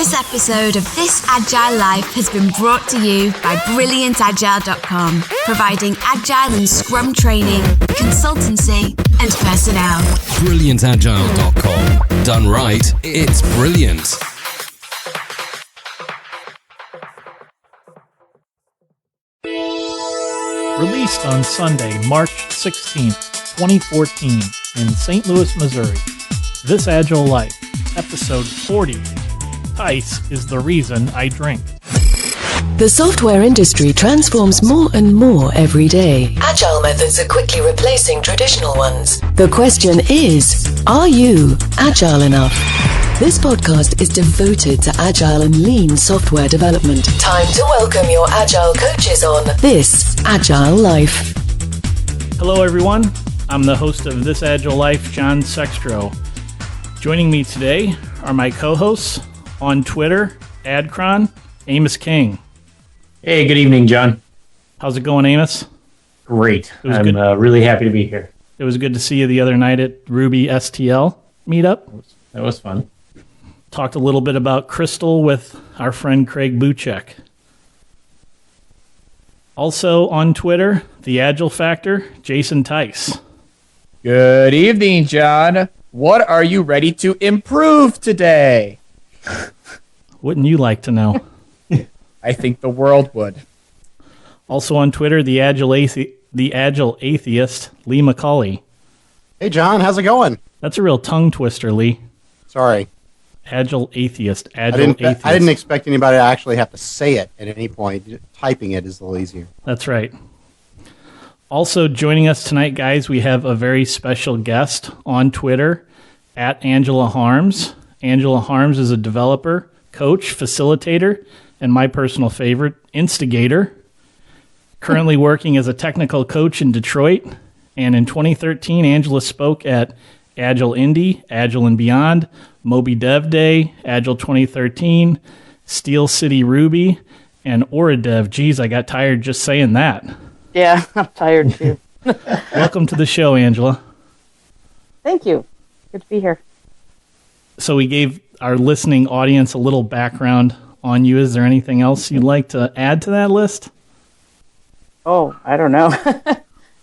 This episode of This Agile Life has been brought to you by BrilliantAgile.com, providing Agile and Scrum training, consultancy, and personnel. BrilliantAgile.com. Done right, it's brilliant. Released on Sunday, March 16th, 2014, in St. Louis, Missouri. This Agile Life, episode 40. Tice is the reason I drink. The software industry transforms more and more every day. Agile methods are quickly replacing traditional ones. The question is, are you agile enough? This podcast is devoted to agile and lean software development. Time to welcome your agile coaches on This Agile Life. Hello, everyone. I'm the host of This Agile Life, John Sextro. Joining me today are my co-hosts on Twitter, Adcron, Amos King. Hey, good evening, John. How's it going, Amos? Great. I'm really happy to be here. It was good to see you the other night at Ruby STL meetup. That was fun. Talked a little bit about Crystal with our friend Craig Buchek. Also on Twitter, The Agile Factor, Jason Tice. Good evening, John. What are you ready to improve today? Wouldn't you like to know? I think the world would. Also on Twitter, the Agile Atheist, Lee McCauley. Hey, John, how's it going? That's a real tongue twister, Lee. Sorry. Agile Atheist. I didn't expect anybody to actually have to say it at any point. Typing it is a little easier. That's right. Also joining us tonight, guys, we have a very special guest on Twitter, at Angela Harms. Angela Harms is a developer, coach, facilitator, and my personal favorite, instigator. Currently working as a technical coach in Detroit. And in 2013, Angela spoke at Agile Indy, Agile and Beyond, Moby Dev Day, Agile 2013, Steel City Ruby, and Oradev. Geez, I got tired just saying that. Yeah, I'm tired too. Welcome to the show, Angela. Thank you. Good to be here. So we gave our listening audience a little background on you. Is there anything else you'd like to add to that list? Oh, I don't know.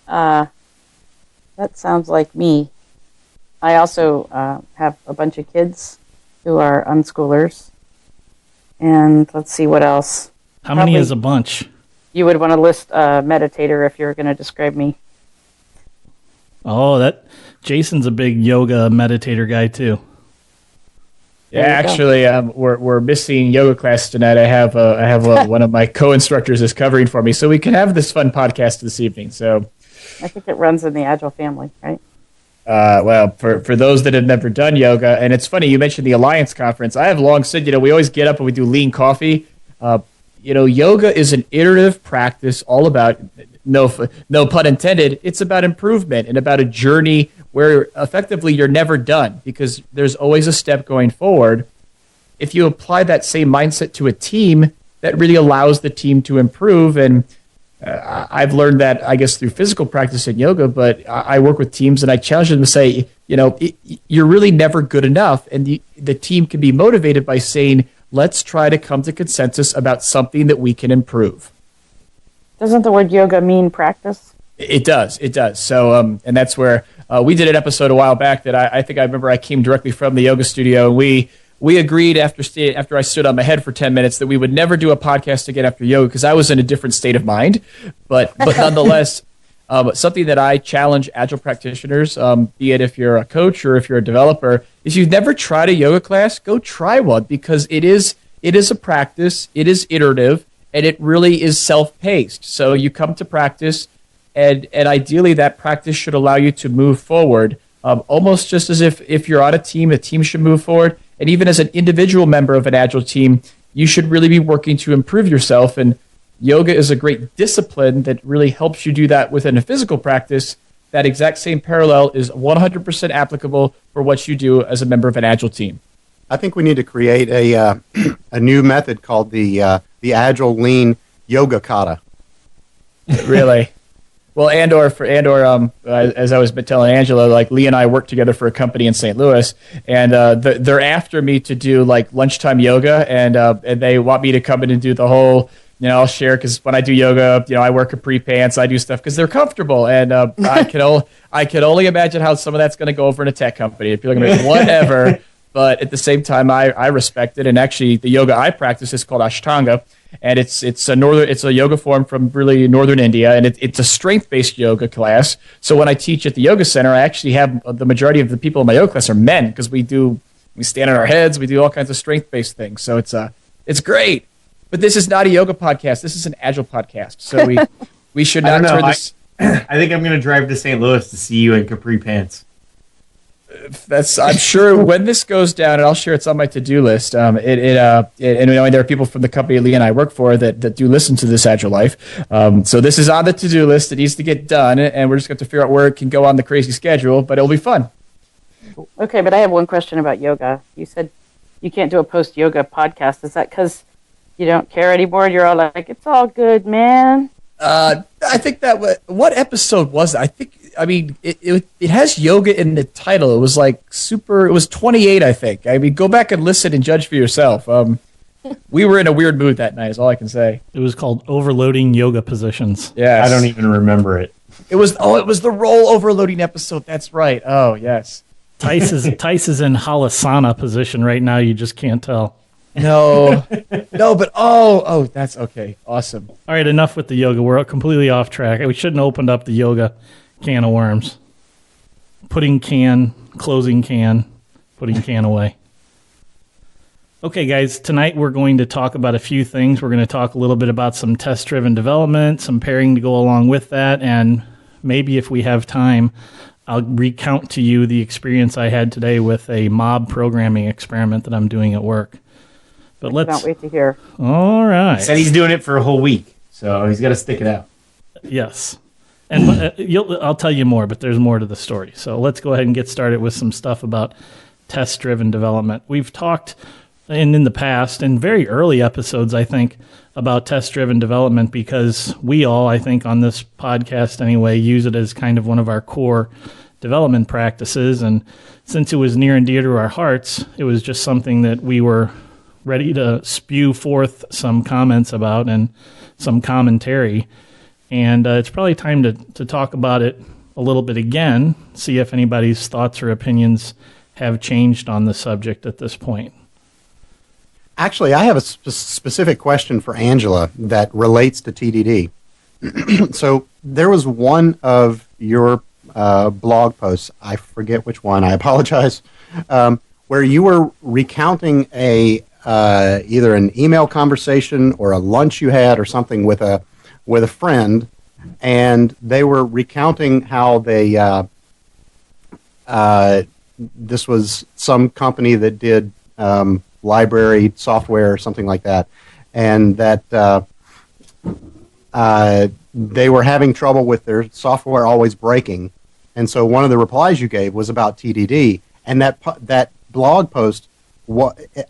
That sounds like me. I also have a bunch of kids who are unschoolers. And let's see what else. How many is a bunch? You would want to list a meditator if you're going to describe me. Oh, Jason's a big yoga meditator guy too. Yeah, actually, we're missing yoga class tonight. I have one of my co-instructors is covering for me, so we can have this fun podcast this evening. So, I think it runs in the Agile family, right? Well, for those that have never done yoga, and it's funny you mentioned the Alliance conference. I have long said, we always get up and we do lean coffee. Yoga is an iterative practice, all about no pun intended. It's about improvement and about a journey where effectively you're never done because there's always a step going forward. If you apply that same mindset to a team, that really allows the team to improve. And I've learned that, I guess, through physical practice in yoga, but I work with teams and I challenge them to say, you're really never good enough. And the team can be motivated by saying, let's try to come to consensus about something that we can improve. Doesn't the word yoga mean practice? It does. So, and that's where we did an episode a while back that I think I remember I came directly from the yoga studio. And we agreed after I stood on my head for 10 minutes that we would never do a podcast again after yoga because I was in a different state of mind. But nonetheless, something that I challenge Agile practitioners, be it if you're a coach or if you're a developer, is you've never tried a yoga class, go try one because it is a practice, it is iterative, and it really is self-paced. So you come to practice, and ideally that practice should allow you to move forward, almost just as if you're on a team should move forward. And even as an individual member of an Agile team, you should really be working to improve yourself. And yoga is a great discipline that really helps you do that within a physical practice. That exact same parallel is 100% applicable for what you do as a member of an Agile team. I think we need to create a new method called the Agile Lean Yoga Kata. Really? Well, as I was telling Angela, like Lee and I work together for a company in St. Louis, and they're after me to do like lunchtime yoga, and they want me to come in and do the whole. I'll share because when I do yoga, I wear capri pants, I do stuff because they're comfortable, and I can only imagine how some of that's going to go over in a tech company. If you're like, whatever. But at the same time, I respect it, and actually, the yoga I practice is called Ashtanga. And it's a yoga form from really northern India, and it's a strength-based yoga class. So when I teach at the yoga center, I actually have the majority of the people in my yoga class are men because we stand on our heads, we do all kinds of strength-based things. So it's great. But this is not a yoga podcast. This is an Agile podcast. So we should not turn this. I think I'm going to drive to St. Louis to see you in capri pants. I'm sure when this goes down, and I'll share it's on my to-do list. And there are people from the company Lee and I work for that do listen to this Agile Life. So this is on the to-do list. It needs to get done, and we're just going to figure out where it can go on the crazy schedule. But it'll be fun. Okay, but I have one question about yoga. You said you can't do a post-yoga podcast. Is that because you don't care anymore? You're all like, it's all good, man. I think what episode was it? It has yoga in the title. It was like it was 28, I think. Go back and listen and judge for yourself. We were in a weird mood that night is all I can say. It was called Overloading Yoga Positions. Yeah. I don't even remember it. It was the role overloading episode. That's right. Oh, yes. Tice is in Halasana position right now. You just can't tell. No, but that's okay. Awesome. All right, enough with the yoga. We're completely off track. We shouldn't have opened up the yoga can of worms. Putting can, closing can, putting can away. Okay, guys, tonight we're going to talk about a few things. We're going to talk a little bit about some test-driven development, some pairing to go along with that, and maybe if we have time, I'll recount to you the experience I had today with a mob programming experiment that I'm doing at work. But I can't wait to hear. All right. He said he's doing it for a whole week, so he's got to stick it out. Yes. And I'll tell you more, but there's more to the story. So let's go ahead and get started with some stuff about test-driven development. We've talked in the past, in very early episodes, I think, about test-driven development because we all, I think, on this podcast anyway, use it as kind of one of our core development practices. And since it was near and dear to our hearts, it was just something that we were ready to spew forth some comments about and some commentary. And it's probably time to talk about it a little bit again, see if anybody's thoughts or opinions have changed on the subject at this point. Actually, I have a specific question for Angela that relates to TDD. So there was one of your blog posts, I forget which one, I apologize, where you were recounting either an email conversation or a lunch you had or something with a friend, and they were recounting how they this was some company that did library software or something like that, and that they were having trouble with their software always breaking, and so one of the replies you gave was about TDD, and that blog post.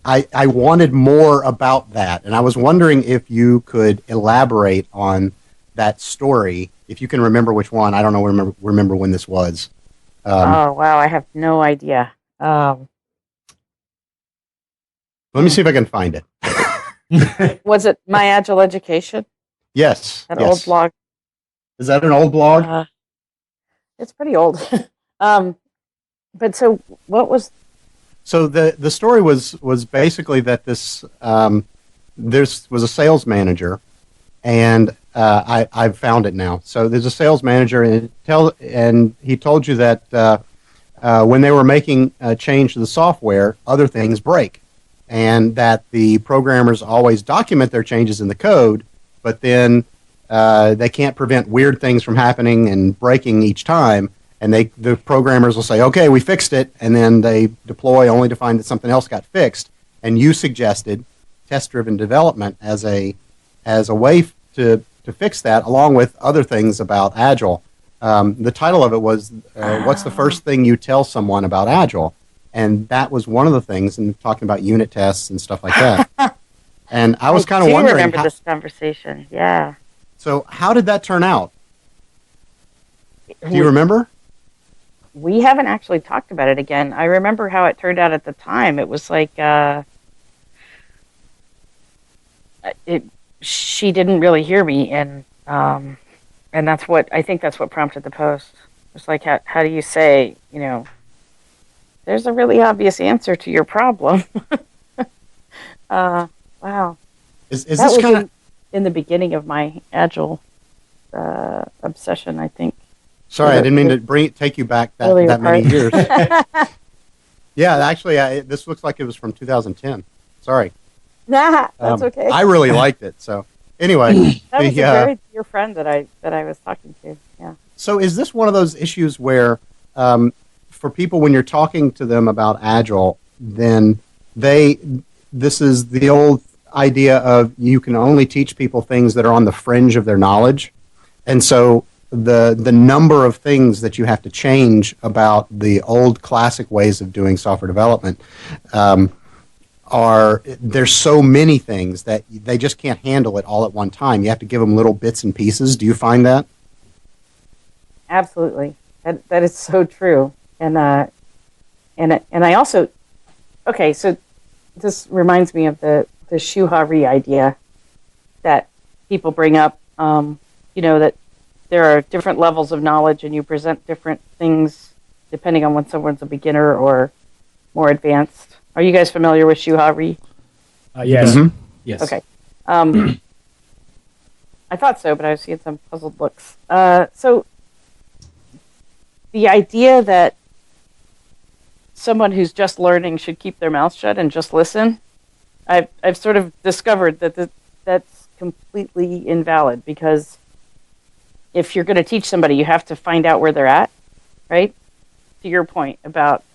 I wanted more about that, and I was wondering if you could elaborate on that story, if you can remember which one. I don't know. Remember when this was? Oh wow, I have no idea. Let me see if I can find it. Was it My Agile Education? Yes. That old blog. Is that an old blog? It's pretty old. But so what was? So the story was basically that this was a sales manager, and I've found it now. So there's a sales manager, and he told you that when they were making a change to the software, other things break, and that the programmers always document their changes in the code, but then they can't prevent weird things from happening and breaking each time. And the programmers will say, okay, we fixed it, and then they deploy only to find that something else got fixed. And you suggested test-driven development as a way to fix that, along with other things about Agile. The title of it was, what's the first thing you tell someone about Agile? And that was one of the things, and talking about unit tests and stuff like that. And I was kind of wondering. I remember this conversation, yeah. So how did that turn out? Do you remember? We haven't actually talked about it again. I remember how it turned out at the time. It was like she didn't really hear me, and that's what I think that's what prompted the post. It's like how do you say, there's a really obvious answer to your problem. Wow. Is that this was kind of in the beginning of my Agile obsession, I think. Sorry, I didn't mean to take you back that many years. Yeah, actually, this looks like it was from 2010. Sorry. Nah, that's okay. I really liked it. So anyway, that was a very dear friend that I was talking to. Yeah. So is this one of those issues where, for people, when you're talking to them about Agile, then this is the old idea of you can only teach people things that are on the fringe of their knowledge, and so the number of things that you have to change about the old classic ways of doing software development there's so many things that they just can't handle it all at one time. You have to give them little bits and pieces. Do you find that? Absolutely. That is so true. And I also, okay, so this reminds me of the Shuhari idea that people bring up, that there are different levels of knowledge and you present different things depending on when someone's a beginner or more advanced. Are you guys familiar with Shuhari? Yes. Mm-hmm. Yes. Okay. I thought so, but I was seeing some puzzled looks. So the idea that someone who's just learning should keep their mouth shut and just listen, I've sort of discovered that that's completely invalid, because if you're going to teach somebody, you have to find out where they're at, right? To your point about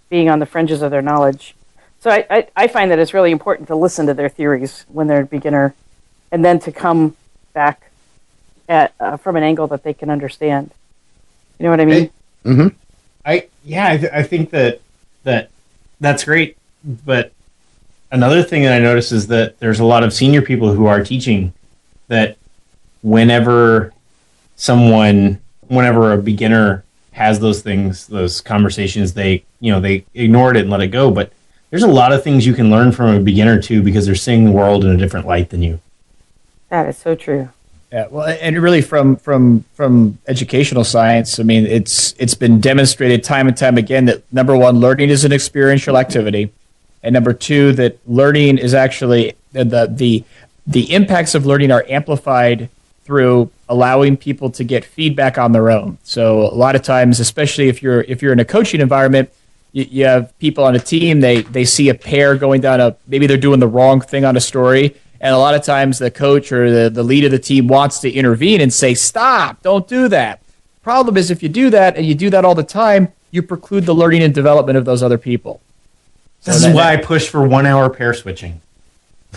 being on the fringes of their knowledge. So I find that it's really important to listen to their theories when they're a beginner, and then to come back from an angle that they can understand. You know what I mean? Mm-hmm. I think that's great. But another thing that I notice is that there's a lot of senior people who are teaching that whenever a beginner has those conversations, they ignored it and let it go. But there's a lot of things you can learn from a beginner too, because they're seeing the world in a different light than you. That is so true. Yeah, well, and really from educational science, I mean, it's been demonstrated time and time again that, number one, learning is an experiential activity, and number two, that learning is actually the impacts of learning are amplified through allowing people to get feedback on their own. So a lot of times, especially if you're in a coaching environment, you have people on a team, they see a pair going down maybe they're doing the wrong thing on a story. And a lot of times the coach or the lead of the team wants to intervene and say, stop, don't do that. Problem is, if you do that and you do that all the time, you preclude the learning and development of those other people. This is why I push for 1 hour pair switching.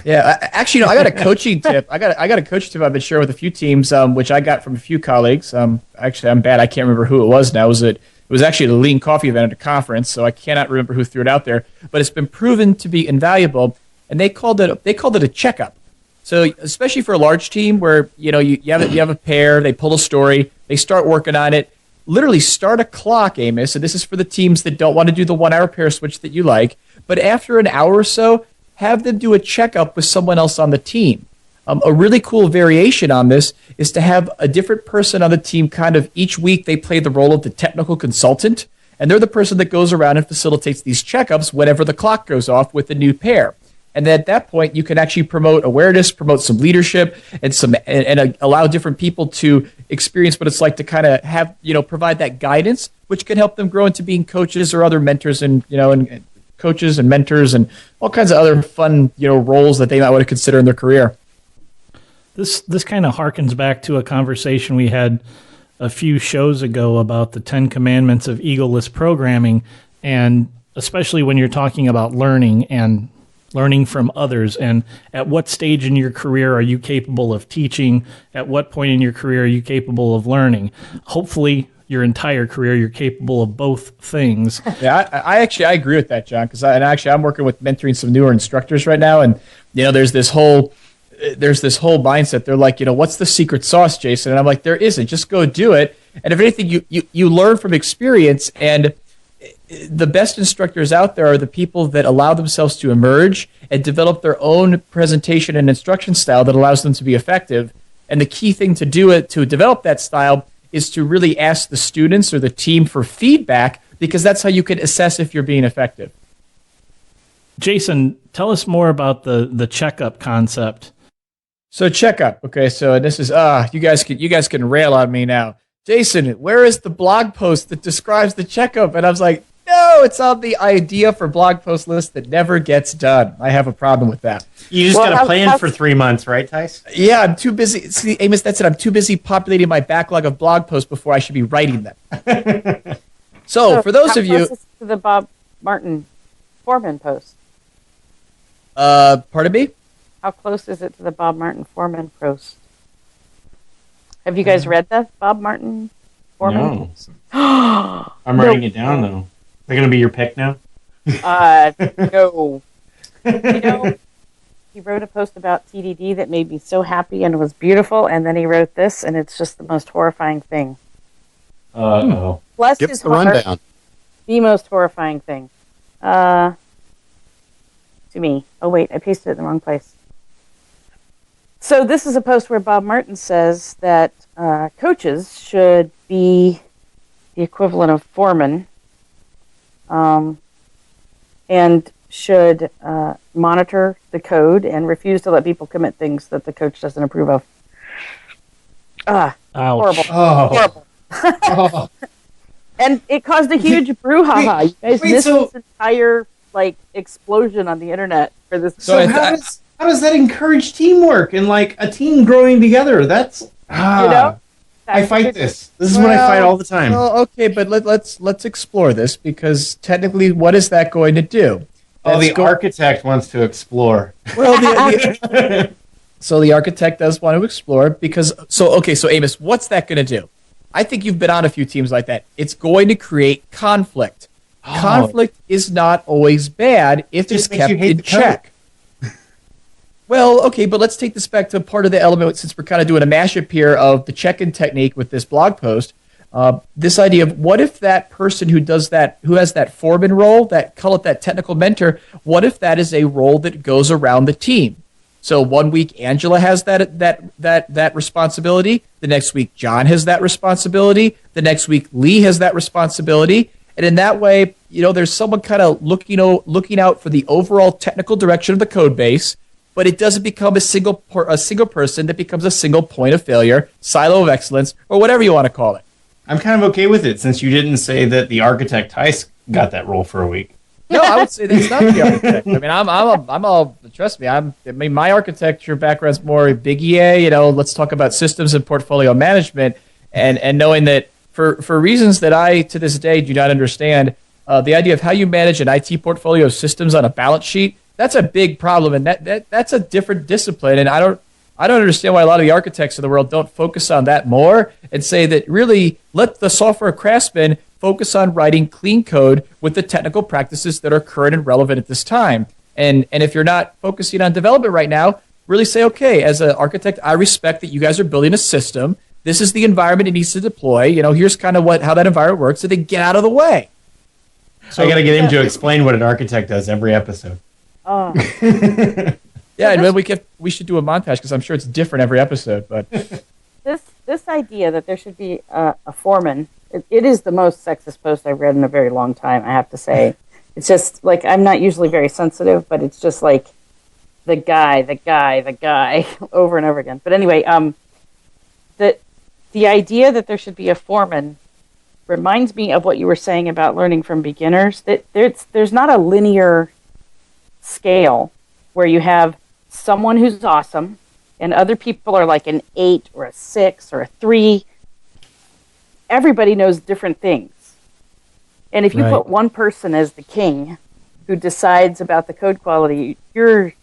Yeah, actually, I got a coaching tip. I got a coach tip I've been sharing with a few teams, which I got from a few colleagues. Actually, I'm bad. I can't remember who it was now. It was actually the Lean Coffee event at a conference, so I cannot remember who threw it out there. But it's been proven to be invaluable, and they called it a checkup. So especially for a large team where you have a pair, they pull a story, they start working on it. Literally start a clock, Amos. And this is for the teams that don't want to do the 1 hour pair switch that you like. But after an hour or so, have them do a checkup with someone else on the team. A really cool variation on this is to have a different person on the team. Kind of each week they play the role of the technical consultant, and they're the person that goes around and facilitates these checkups whenever the clock goes off with the new pair. And then at that point, you can actually promote awareness, promote some leadership, and allow different people to experience what it's like to kind of have, provide that guidance, which can help them grow into being coaches or other mentors and coaches and mentors and all kinds of other fun, roles that they might want to consider in their career. This kind of harkens back to a conversation we had a few shows ago about the 10 commandments of egoless programming, and especially when you're talking about learning and learning from others, and at what stage in your career are you capable of teaching? At what point in your career are you capable of learning? Hopefully, your entire career, you're capable of both things. Yeah, I agree with that, John, because I'm working with mentoring some newer instructors right now, and there's this whole mindset. They're like, what's the secret sauce, Jason? And I'm like, there isn't. Just go do it. And if anything, you learn from experience. And the best instructors out there are the people that allow themselves to emerge and develop their own presentation and instruction style that allows them to be effective. And the key thing to do it to develop that style is to really ask the students or the team for feedback, because that's how you can assess if you're being effective. Jason, tell us more about the checkup concept. So checkup. Okay, so this is you guys can rail on me now. Jason, where is the blog post that describes the checkup? And I was like, no, it's on the idea for blog post list that never gets done. I have a problem with that. You just got to plan for 3 months, right, Tice? Yeah, I'm too busy. See, Amos, that's it. I'm too busy populating my backlog of blog posts before I should be writing them. So for those of you, to the Bob Martin Foreman post. Pardon me? How close is it to the Bob Martin Foreman post? Have you guys read that Bob Martin Foreman? No. I'm writing it down, though. They're going to be your pick now? No. He wrote a post about TDD that made me so happy and was beautiful, and then he wrote this, and it's just the most horrifying thing. Uh-oh. Bless Give his the heart, rundown. the most horrifying thing. To me. Oh, wait, I pasted it in the wrong place. So this is a post where Bob Martin says that coaches should be the equivalent of foremen, and should monitor the code and refuse to let people commit things that the coach doesn't approve of. Ouch. Horrible. Oh. Horrible. And it caused a huge brouhaha. You guys missed this entire explosion on the internet for this. So how does that encourage teamwork and a team growing together? That's I fight this. This is what I fight all the time. Well, okay, but let's explore this, because technically, what is that going to do? The architect wants to explore. Well, so the architect does want to explore so Amos, what's that going to do? I think you've been on a few teams like that. It's going to create conflict. Conflict is not always bad if it's kept in check. Well, okay, but let's take this back to part of the element, since we're kind of doing a mashup here of the check-in technique with this blog post. This idea of what if that person who has that foreman role, call it that technical mentor, what if that is a role that goes around the team? So one week Angela has that responsibility. The next week John has that responsibility. The next week Lee has that responsibility. And in that way, there's someone kind of looking out for the overall technical direction of the code base, but it doesn't become a single person that becomes a single point of failure, silo of excellence, or whatever you want to call it. I'm kind of okay with it, since you didn't say that the architect Tice got that role for a week. No, I would say that's not the architect. I mean, I'm all, trust me, my architecture background's more big EA, let's talk about systems and portfolio management, and knowing that for reasons that I, to this day, do not understand, the idea of how you manage an IT portfolio of systems on a balance sheet, that's a big problem, and that's a different discipline, and I don't understand why a lot of the architects of the world don't focus on that more and say that really let the software craftsman focus on writing clean code with the technical practices that are current and relevant at this time. And if you're not focusing on development right now, really say, okay, as an architect, I respect that you guys are building a system. This is the environment it needs to deploy. Here's kind of how that environment works, so they get out of the way. So I got to get him to explain what an architect does every episode. Oh. Yeah, and then we should do a montage, because I'm sure it's different every episode. But this idea that there should be a foreman, it is the most sexist post I've read in a very long time, I have to say. It's just I'm not usually very sensitive, but it's just the guy over and over again. But anyway, the idea that there should be a foreman reminds me of what you were saying about learning from beginners. That there's not a linear scale where you have someone who's awesome and other people are like an 8 or a 6 or a 3. Everybody knows different things. And if you put one person as the king who decides about the code quality, you're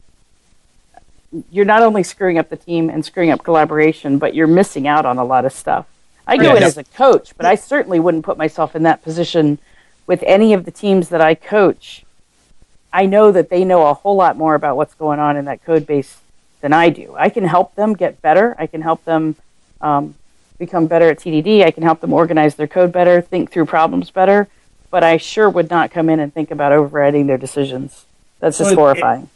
not only screwing up the team and screwing up collaboration, but you're missing out on a lot of stuff. I go in as a coach, but I certainly wouldn't put myself in that position with any of the teams that I coach. I know that they know a whole lot more about what's going on in that code base than I do. I can help them get better. I can help them become better at TDD. I can help them organize their code better, think through problems better. But I sure would not come in and think about overriding their decisions. That's just horrifying.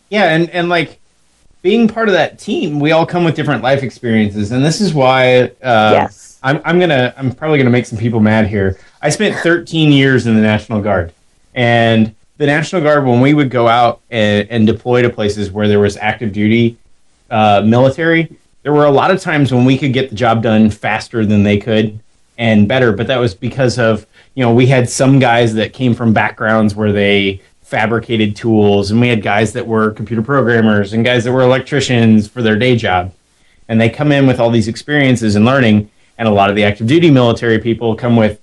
Yeah, and like being part of that team, we all come with different life experiences, and this is why Yes. I'm probably gonna make some people mad here. I spent 13 years in the National Guard, and the National Guard, when we would go out and deploy to places where there was active duty military, there were a lot of times when we could get the job done faster than they could and better, but that was because of, we had some guys that came from backgrounds where they fabricated tools, and we had guys that were computer programmers and guys that were electricians for their day job. And they come in with all these experiences and learning, and a lot of the active duty military people come with,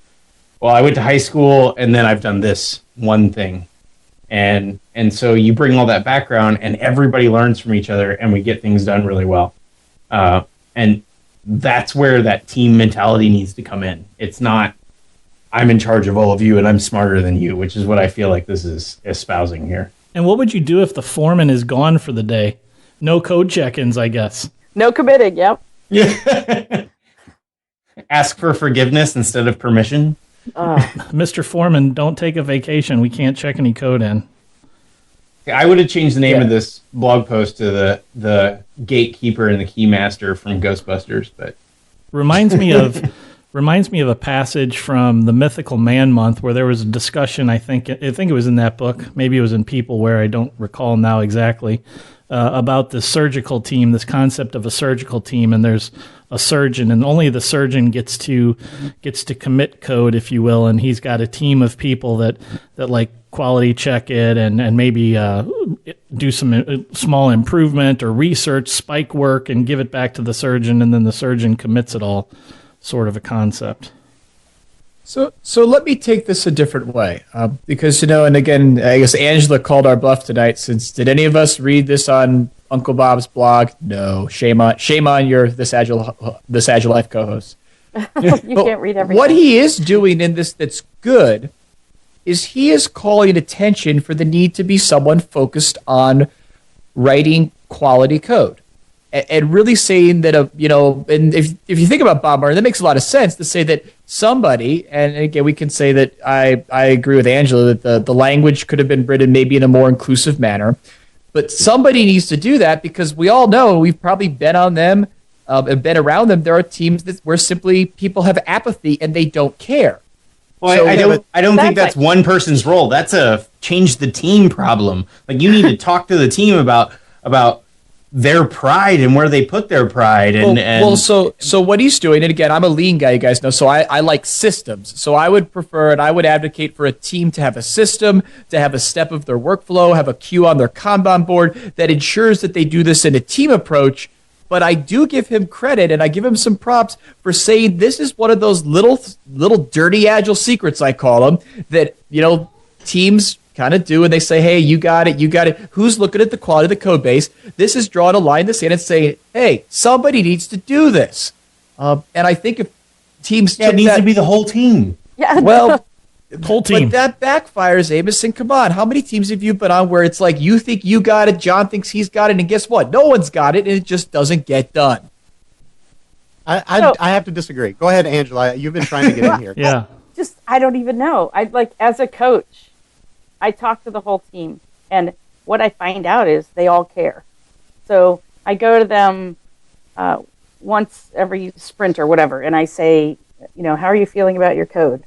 well, I went to high school and then I've done this one thing. And so you bring all that background and everybody learns from each other and we get things done really well. And that's where that team mentality needs to come in. It's not, I'm in charge of all of you and I'm smarter than you, which is what I feel like this is espousing here. And what would you do if the foreman is gone for the day? No code check-ins, I guess. No committing, yep. Yeah. Ask for forgiveness instead of permission. Mr. Foreman, don't take a vacation. We can't check any code in. I would have changed the name of this blog post to the gatekeeper and the keymaster from Ghostbusters, but reminds me of a passage from the Mythical Man Month where there was a discussion. I think it was in that book. Maybe it was in People Where, I don't recall now exactly, about the surgical team. This concept of a surgical team, and there's a surgeon, and only the surgeon gets to commit code, if you will, and he's got a team of people that like quality check it and maybe do some small improvement or research, spike work, and give it back to the surgeon, and then the surgeon commits it all, sort of a concept. So let me take this a different way, because, and again, I guess Angela called our bluff tonight. Since did any of us read this on Uncle Bob's blog? No, shame on your this Agile Life co-host. You can't read everything. What he is doing in this that's good is he is calling attention for the need to be someone focused on writing quality code. And really saying that, and if you think about Bob Martin, that makes a lot of sense to say that somebody, and again, we can say that I agree with Angela that the language could have been written maybe in a more inclusive manner, but somebody needs to do that because we all know, we've probably been on them and been around them. There are teams where simply people have apathy and they don't care. Well, so, I don't think that's one person's role. That's a change the team problem. Like, you need to talk to the team about their pride and where they put their pride. So what he's doing, and again, I'm a lean guy, you guys know, so I like systems. So I would prefer and I would advocate for a team to have a system, to have a step of their workflow, have a queue on their Kanban board that ensures that they do this in a team approach. But I do give him credit and I give him some props for saying this is one of those little dirty Agile secrets, I call them, that, teams kind of do, and they say, hey, you got it. Who's looking at the quality of the code base? This is drawing a line in the sand and saying, hey, somebody needs to do this. And I think if teams it needs to be the whole team. Yeah. Well, whole team. But that backfires, Amos, and come on, how many teams have you been on where it's like you think you got it, John thinks he's got it, and guess what? No one's got it, and it just doesn't get done. I have to disagree. Go ahead, Angela. You've been trying to get in here. Yeah. I don't even know. As a coach, I talk to the whole team, and what I find out is they all care. So I go to them once every sprint or whatever, and I say, how are you feeling about your code?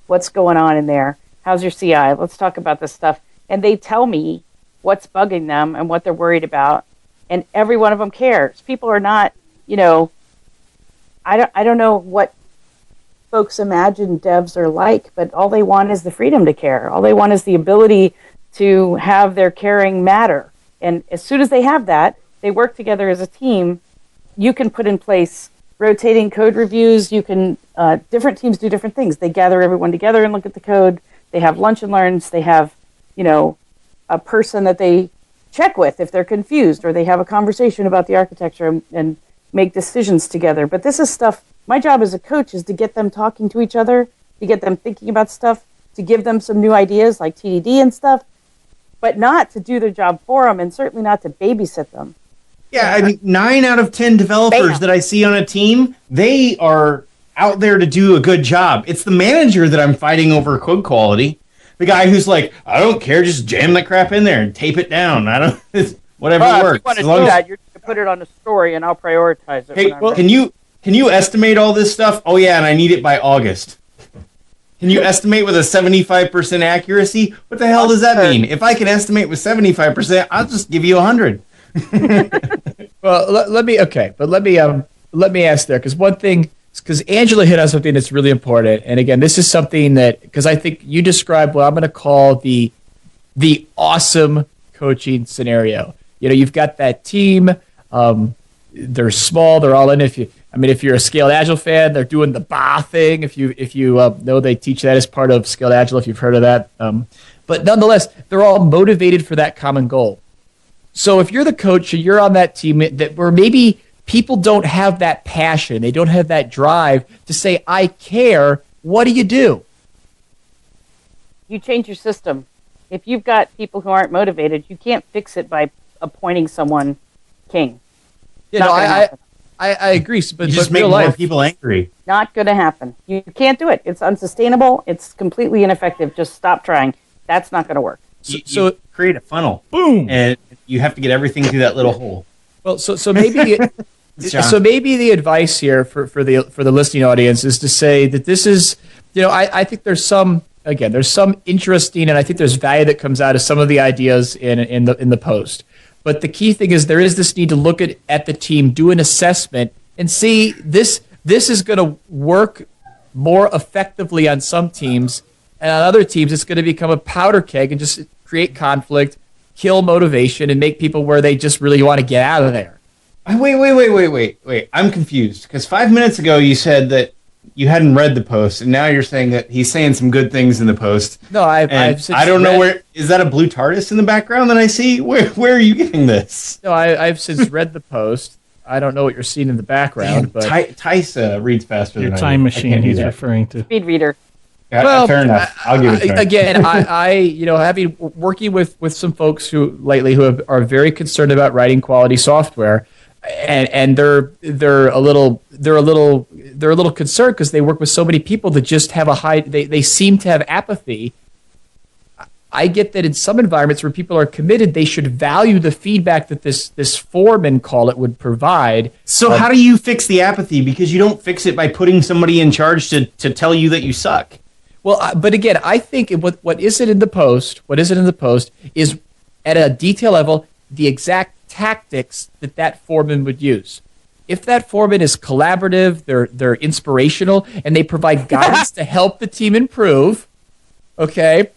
What's going on in there? How's your CI? Let's talk about this stuff. And they tell me what's bugging them and what they're worried about, and every one of them cares. People are not, I don't know what folks imagine devs are like, but all they want is the freedom to care. All they want is the ability to have their caring matter. And as soon as they have that, they work together as a team. You can put in place rotating code reviews. You can, different teams do different things. They gather everyone together and look at the code. They have lunch and learns. They have, a person that they check with if they're confused, or they have a conversation about the architecture and make decisions together. But this is stuff, my job as a coach is to get them talking to each other, to get them thinking about stuff, to give them some new ideas like TDD and stuff, but not to do their job for them, and certainly not to babysit them. Yeah, I mean, 9 out of 10 developers Bam. that I see on a team, they are out there to do a good job. It's the manager that I'm fighting over code quality. The guy who's like, I don't care, just jam that crap in there and tape it down. I don't, whatever Well, if works. you want to As do long as- that, you're going to put it on a story, and I'll prioritize it. Hey, when I'm well, ready. can you estimate all this stuff? Oh yeah, and I need it by August. Can you estimate with a 75% accuracy? What the hell does that mean? If I can estimate with 75%, I'll just give you 100. Well, let me ask there, because one thing, because Angela hit on something that's really important, and again, this is something that, because I think you described what I'm going to call the awesome coaching scenario. You've got that team. They're small. They're all in. If you're a Scaled Agile fan, they're doing the BA thing. If you know, they teach that as part of Scaled Agile. If you've heard of that, but nonetheless, they're all motivated for that common goal. So if you're the coach and you're on that team where maybe people don't have that passion, they don't have that drive to say, I care, what do you do? You change your system. If you've got people who aren't motivated, you can't fix it by appointing someone king. I agree, but You just but make real more life, people angry. Not going to happen. You can't do it. It's unsustainable. It's completely ineffective. Just stop trying. That's not going to work. You create a funnel. Boom. And you have to get everything through that little hole. Well, so maybe John. so maybe the advice here for the listening audience is to say that this is, I think there's some interesting, and I think there's value that comes out of some of the ideas in the post. But the key thing is there is this need to look at the team, do an assessment, and see this is going to work more effectively on some teams, and on other teams it's going to become a powder keg and just create conflict, kill motivation, and make people where they just really want to get out of there. Wait. I'm confused. Because 5 minutes ago you said that you hadn't read the post, and now you're saying that he's saying some good things in the post. No, I've I don't know where... Is that a blue TARDIS in the background that I see? Where are you getting this? No, I've since read the post. I don't know what you're seeing in the background, but Tice reads faster Your than I time do. I machine can't do he's that. referring to. Speed reader. Yeah, fair enough. I'll give it to him. Again, having working with some folks who are very concerned about writing quality software, and they're a little concerned because they work with so many people that just have they seem to have apathy. I get that in some environments where people are committed, they should value the feedback that this foreman, call it, would provide. So how do you fix the apathy? Because you don't fix it by putting somebody in charge to tell you that you suck. Well, but again, I think what isn't in the post is at a detail level the exact tactics that foreman would use. If that foreman is collaborative, they're inspirational, and they provide guidance to help the team improve, okay,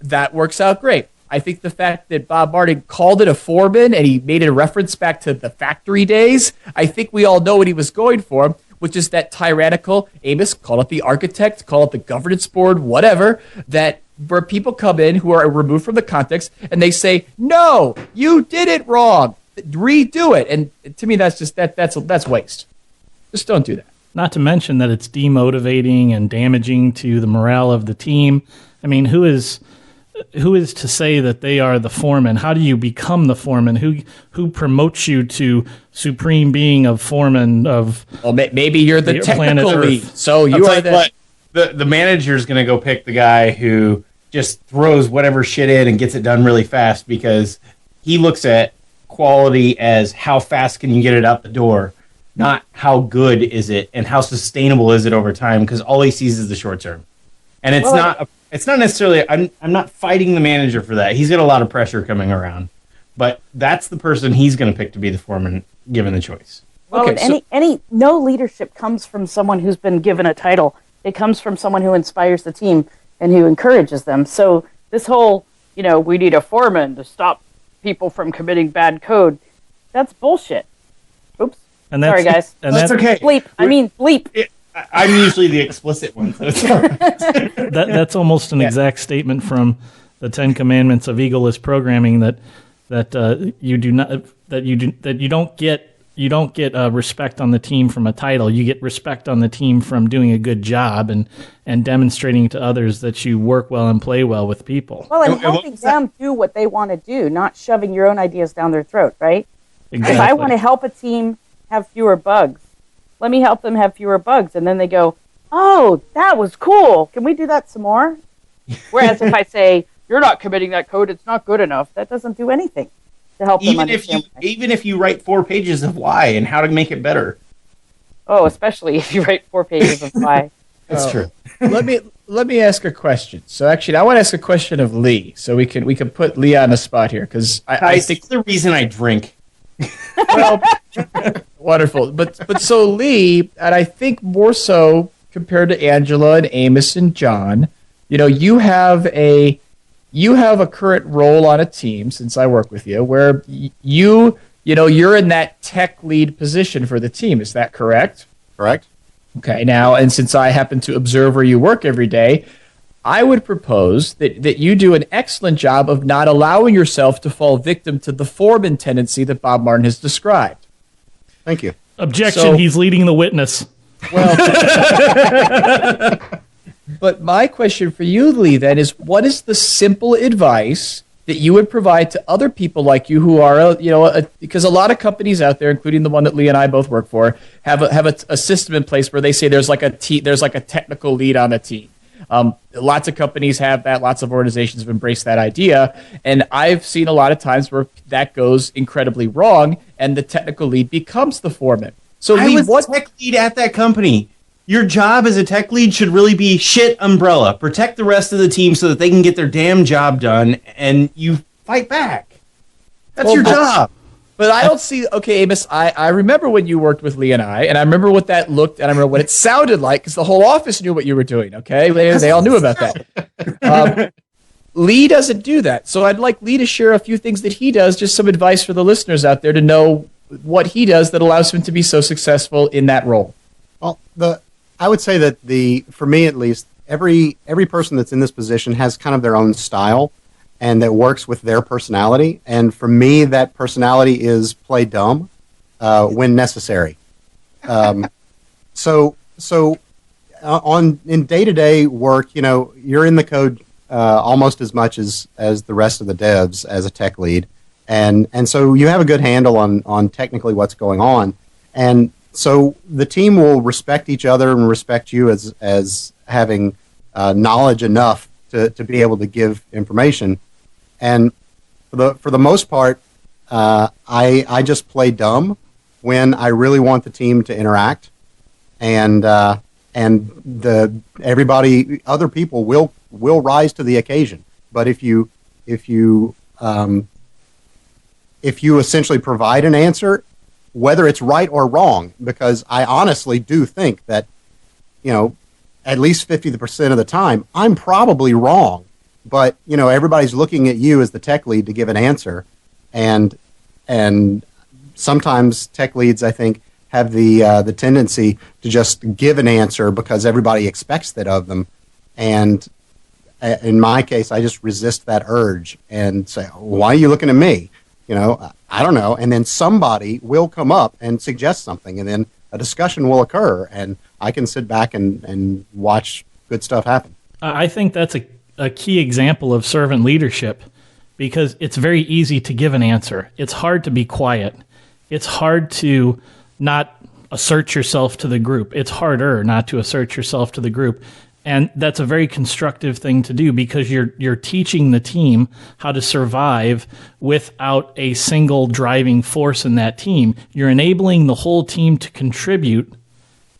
that works out great. I think the fact that Bob Martin called it a foreman and he made a reference back to the factory days, I think we all know what he was going for, which is that tyrannical, Amos, call it the architect, call it the governance board, whatever, that where people come in who are removed from the context and they say, no, you did it wrong, redo it. And to me, that's just that's waste. Just don't do that. Not to mention that it's demotivating and damaging to the morale of the team. I mean, who is to say that they are the foreman? How do you become the foreman? Who promotes you to supreme being of foreman of? Well, maybe you're the technical lead, so you are the manager's going to go pick the guy who just throws whatever shit in and gets it done really fast because he looks at quality as how fast can you get it out the door, not how good is it and how sustainable is it over time, because all he sees is the short term. And it's not necessarily, I'm not fighting the manager for that. He's got a lot of pressure coming around. But that's the person he's going to pick to be the foreman given the choice. Well, Okay, no leadership comes from someone who's been given a title. It comes from someone who inspires the team and who encourages them. So this whole, we need a foreman to stop people from committing bad code, that's bullshit. Oops. And that's, sorry, guys. And That's okay. Bleep. I mean, bleep. I'm usually the explicit one. So it's all right. That's almost an exact statement from the 10 Commandments of egoless programming that you don't get respect on the team from a title. You get respect on the team from doing a good job and demonstrating to others that you work well and play well with people. Well, and And what helping was that? them do what they want to do, not shoving your own ideas down their throat, right? Exactly. If I want to help a team have fewer bugs, let me help them have fewer bugs. And then they go, oh, that was cool. Can we do that some more? Whereas if I say, you're not committing that code, it's not good enough, that doesn't do anything to help them understand. Even if you write 4 pages of why and how to make it better. Oh, especially if you write 4 pages of why. That's true. Let me ask a question. So actually, I want to ask a question of Lee, so we can put Lee on the spot here, because I think the reason I drink. Well, wonderful. But so Lee, and I think more so compared to Angela and Amos and John, you have a current role on a team, since I work with you, where you're in that tech lead position for the team. Is that correct? Correct. Okay. Now, and since I happen to observe where you work every day, I would propose that you do an excellent job of not allowing yourself to fall victim to the foreman tendency that Bob Martin has described. Thank you. Objection, he's leading the witness. Well, but my question for you, Lee, then is, what is the simple advice that you would provide to other people like you who are, because a lot of companies out there, including the one that Lee and I both work for, have a system in place where they say there's like a technical lead on the team. Lots of companies have that. Lots of organizations have embraced that idea. And I've seen a lot of times where that goes incredibly wrong and the technical lead becomes the foreman. So I Lee, was tech lead at that company. Your job as a tech lead should really be shit umbrella. Protect the rest of the team so that they can get their damn job done, and you fight back. That's your job. But I don't see, okay, Amos, I remember when you worked with Lee and I remember what that looked, and I remember what it sounded like, because the whole office knew what you were doing, okay? They all knew about that. Lee doesn't do that. So I'd like Lee to share a few things that he does, just some advice for the listeners out there to know what he does that allows him to be so successful in that role. Well, I would say that for me at least, every person that's in this position has kind of their own style and that works with their personality. And for me, that personality is play dumb when necessary. So in day-to-day work, you're in the code almost as much as the rest of the devs as a tech lead. And so you have a good handle on technically what's going on. And so the team will respect each other and respect you as having knowledge enough to be able to give information. And for the most part, I just play dumb when I really want the team to interact, and other people will rise to the occasion. But if you essentially provide an answer, whether it's right or wrong, because I honestly do think that, at least 50% of the time, I'm probably wrong. But, everybody's looking at you as the tech lead to give an answer. And sometimes tech leads, I think, have the tendency to just give an answer because everybody expects that of them. And in my case, I just resist that urge and say, why are you looking at me? I don't know. And then somebody will come up and suggest something, and then a discussion will occur, and I can sit back and watch good stuff happen. I think that's a key example of servant leadership, because it's very easy to give an answer. It's hard to be quiet. It's hard to not assert yourself to the group. It's harder not to assert yourself to the group. And that's a very constructive thing to do, because you're teaching the team how to survive without a single driving force in that team. You're enabling the whole team to contribute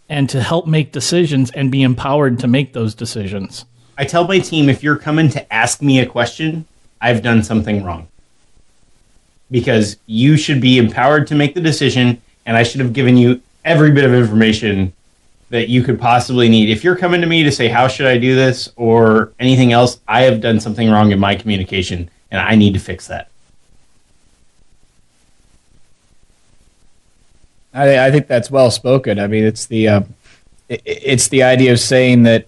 and to help make decisions and be empowered to make those decisions. I tell my team, if you're coming to ask me a question, I've done something wrong. Because you should be empowered to make the decision, and I should have given you every bit of information that you could possibly need. If you're coming to me to say, how should I do this, or anything else, I have done something wrong in my communication, and I need to fix that. I think that's well spoken. I mean, it's the idea of saying that,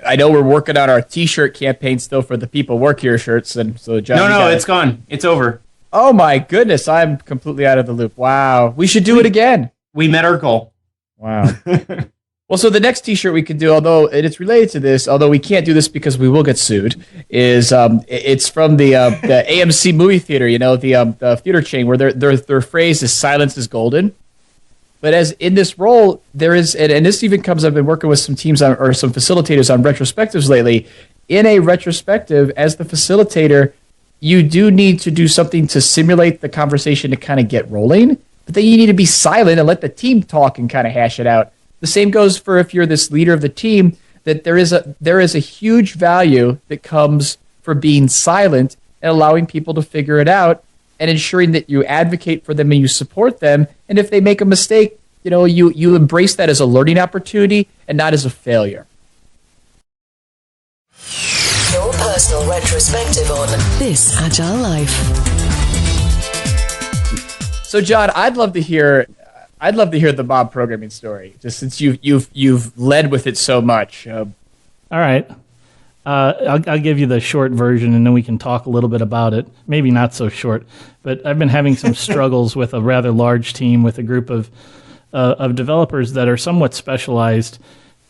I know we're working on our T-shirt campaign still for the People Work Here shirts, and so John. No, it's gone. It's over. Oh my goodness, I'm completely out of the loop. Wow, we should do it again. We met our goal. Wow. Well, so the next T-shirt we could do, although and it's related to this, although we can't do this because we will get sued, is it's from the AMC movie theater, the theater chain where their phrase is "silence is golden." But as in this role, there is, and this even comes. I've been working with some teams or some facilitators on retrospectives lately. In a retrospective, as the facilitator, you do need to do something to simulate the conversation to kind of get rolling. But then you need to be silent and let the team talk and kind of hash it out. The same goes for if you're this leader of the team, that there is a huge value that comes for being silent and allowing people to figure it out and ensuring that you advocate for them and you support them. And if they make a mistake, you embrace that as a learning opportunity and not as a failure. Your personal retrospective on This Agile Life. So, John, I'd love to hear the mob programming story, just since you've led with it so much. All right. I'll give you the short version, and then we can talk a little bit about it. Maybe not so short, but I've been having some struggles with a rather large team with a group of developers that are somewhat specialized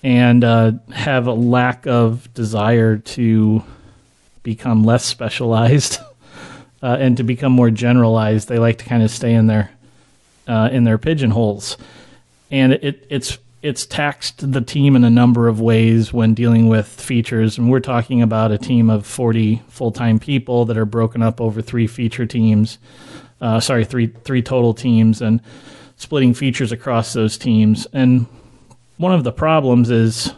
and have a lack of desire to become less specialized and to become more generalized. They like to kind of stay in their pigeonholes, and it's taxed the team in a number of ways when dealing with features. And we're talking about a team of 40 full-time people that are broken up over three feature teams, three total teams, and splitting features across those teams. And one of the problems is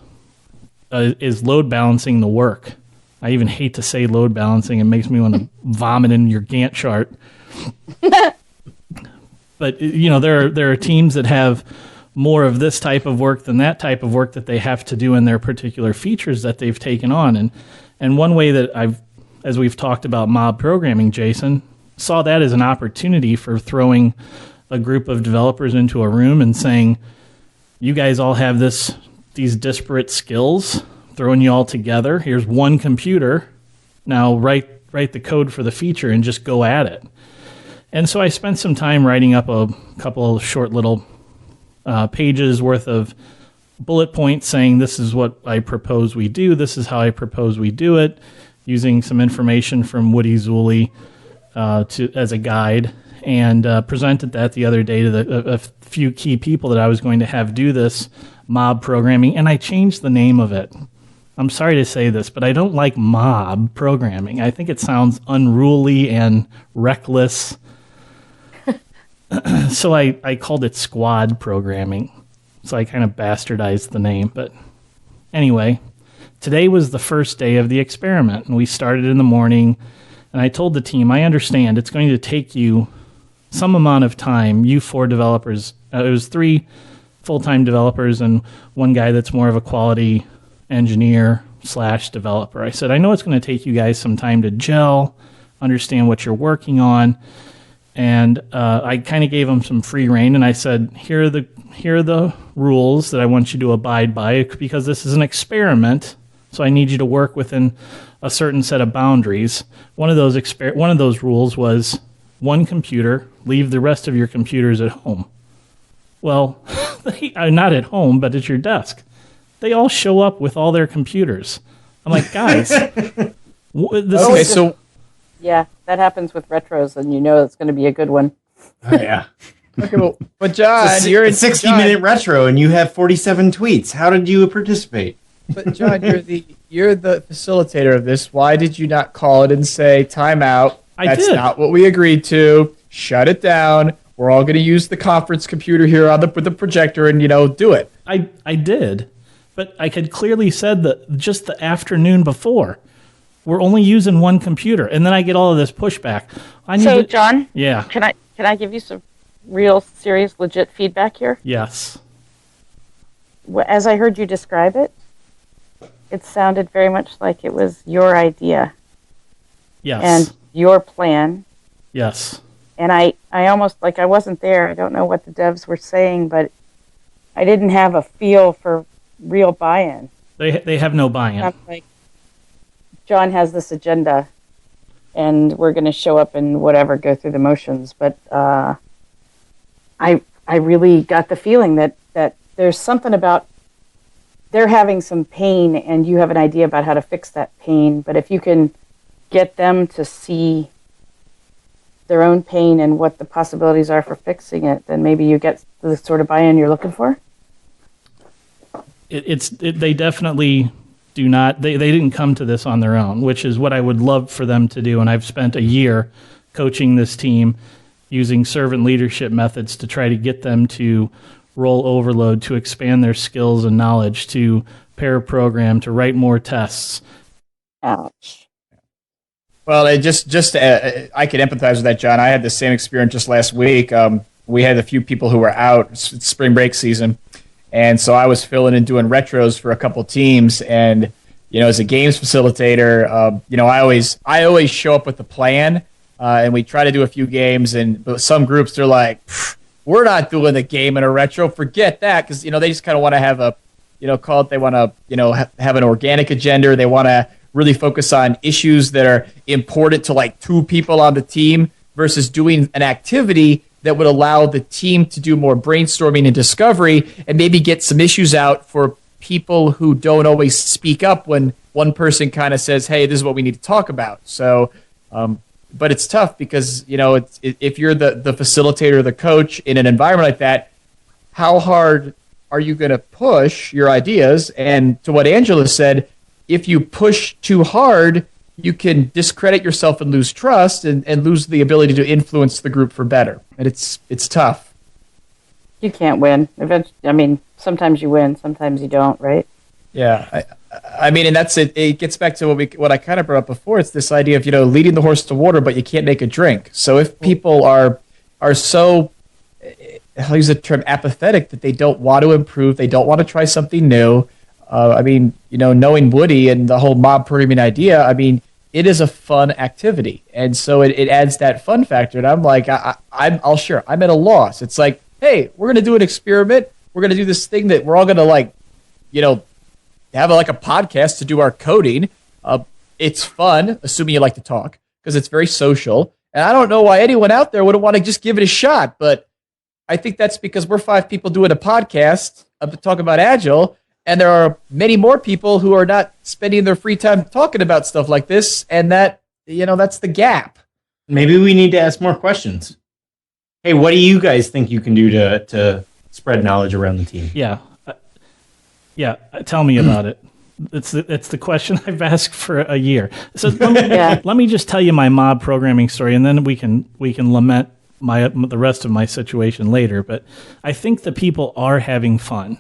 load balancing the work. I even hate to say load balancing. It makes me want to vomit in your Gantt chart. But there are teams that have more of this type of work than that type of work that they have to do in their particular features that they've taken on. And one way that as we've talked about mob programming, Jason, saw that as an opportunity for throwing a group of developers into a room and saying, you guys all have these disparate skills, throwing you all together. Here's one computer. Now write the code for the feature and just go at it. And so I spent some time writing up a couple of short little pages worth of bullet points saying this is what I propose we do, this is how I propose we do it, using some information from Woody Zulli as a guide, and presented that the other day to a few key people that I was going to have do this mob programming, and I changed the name of it. I'm sorry to say this, but I don't like mob programming. I think it sounds unruly and reckless. So I called it squad programming. So I kind of bastardized the name. But anyway, today was the first day of the experiment, and we started in the morning, and I told the team, I understand it's going to take you some amount of time, you 4 developers. It was 3 full-time developers and one guy that's more of a quality engineer / developer. I said, I know it's going to take you guys some time to gel, understand what you're working on. And I kind of gave them some free rein, and I said, here are the rules that I want you to abide by, because this is an experiment, so I need you to work within a certain set of boundaries. One of those rules was one computer, leave the rest of your computers at home. Well, they are not at home, but at your desk. They all show up with all their computers. I'm like, guys, Yeah, that happens with retros, and it's going to be a good one. Oh, yeah. Okay, well, but John, you're a 60-minute retro, and you have 47 tweets. How did you participate? But John, you're the facilitator of this. Why did you not call it and say, time out? That's not what we agreed to. Shut it down. We're all going to use the conference computer here with the projector and, do it. I did, but I had clearly said that just the afternoon before. We're only using one computer, and then I get all of this pushback. John, yeah, can I give you some real, serious, legit feedback here? Yes. As I heard you describe it, it sounded very much like it was your idea. Yes. And your plan. Yes. And I almost, I wasn't there. I don't know what the devs were saying, but I didn't have a feel for real buy-in. They have no buy-in. I'm like, John has this agenda, and we're going to show up and whatever, go through the motions. But I really got the feeling that there's something about they're having some pain and you have an idea about how to fix that pain, but if you can get them to see their own pain and what the possibilities are for fixing it, then maybe you get the sort of buy-in you're looking for. They definitely do not. They didn't come to this on their own, which is what I would love for them to do. And I've spent a year coaching this team using servant leadership methods to try to get them to roll overload, to expand their skills and knowledge, to pair program, to write more tests. Ouch. Well, I can empathize with that, John. I had the same experience just last week. We had a few people who were out. It's spring break season. And so I was filling and doing retros for a couple teams. And, as a games facilitator, I always show up with a plan. And we try to do a few games. But some groups, they're like, we're not doing a game in a retro. Forget that. Because, they just kind of want to have they want to, have an organic agenda. They want to really focus on issues that are important to like two people on the team versus doing an activity that would allow the team to do more brainstorming and discovery and maybe get some issues out for people who don't always speak up when one person kind of says, hey, this is what we need to talk about. So, but it's tough because, if you're the facilitator or the coach in an environment like that, how hard are you going to push your ideas? And to what Angela said, if you push too hard, you can discredit yourself and lose trust and lose the ability to influence the group for better. And it's tough. You can't win. Sometimes you win, sometimes you don't, right? Yeah. I mean, and that's it. It gets back to what I kind of brought up before. It's this idea of, leading the horse to water, but you can't make a drink. So if people are so, I'll use the term apathetic, that they don't want to improve, they don't want to try something new. Knowing Woody and the whole mob programming idea, it is a fun activity. And so it adds that fun factor. And I'm like, I'm at a loss. It's like, hey, we're going to do an experiment. We're going to do this thing that we're all going to have a podcast to do our coding. It's fun, assuming you like to talk, because it's very social. And I don't know why anyone out there wouldn't want to just give it a shot. But I think that's because we're 5 people doing a podcast talking about Agile. And there are many more people who are not spending their free time talking about stuff like this, and that, that's the gap. Maybe we need to ask more questions. Hey, what do you guys think you can do to spread knowledge around the team? Yeah, tell me about it. It's the question I've asked for a year. So let me just tell you my mob programming story, and then we can lament the rest of my situation later. But I think the people are having fun.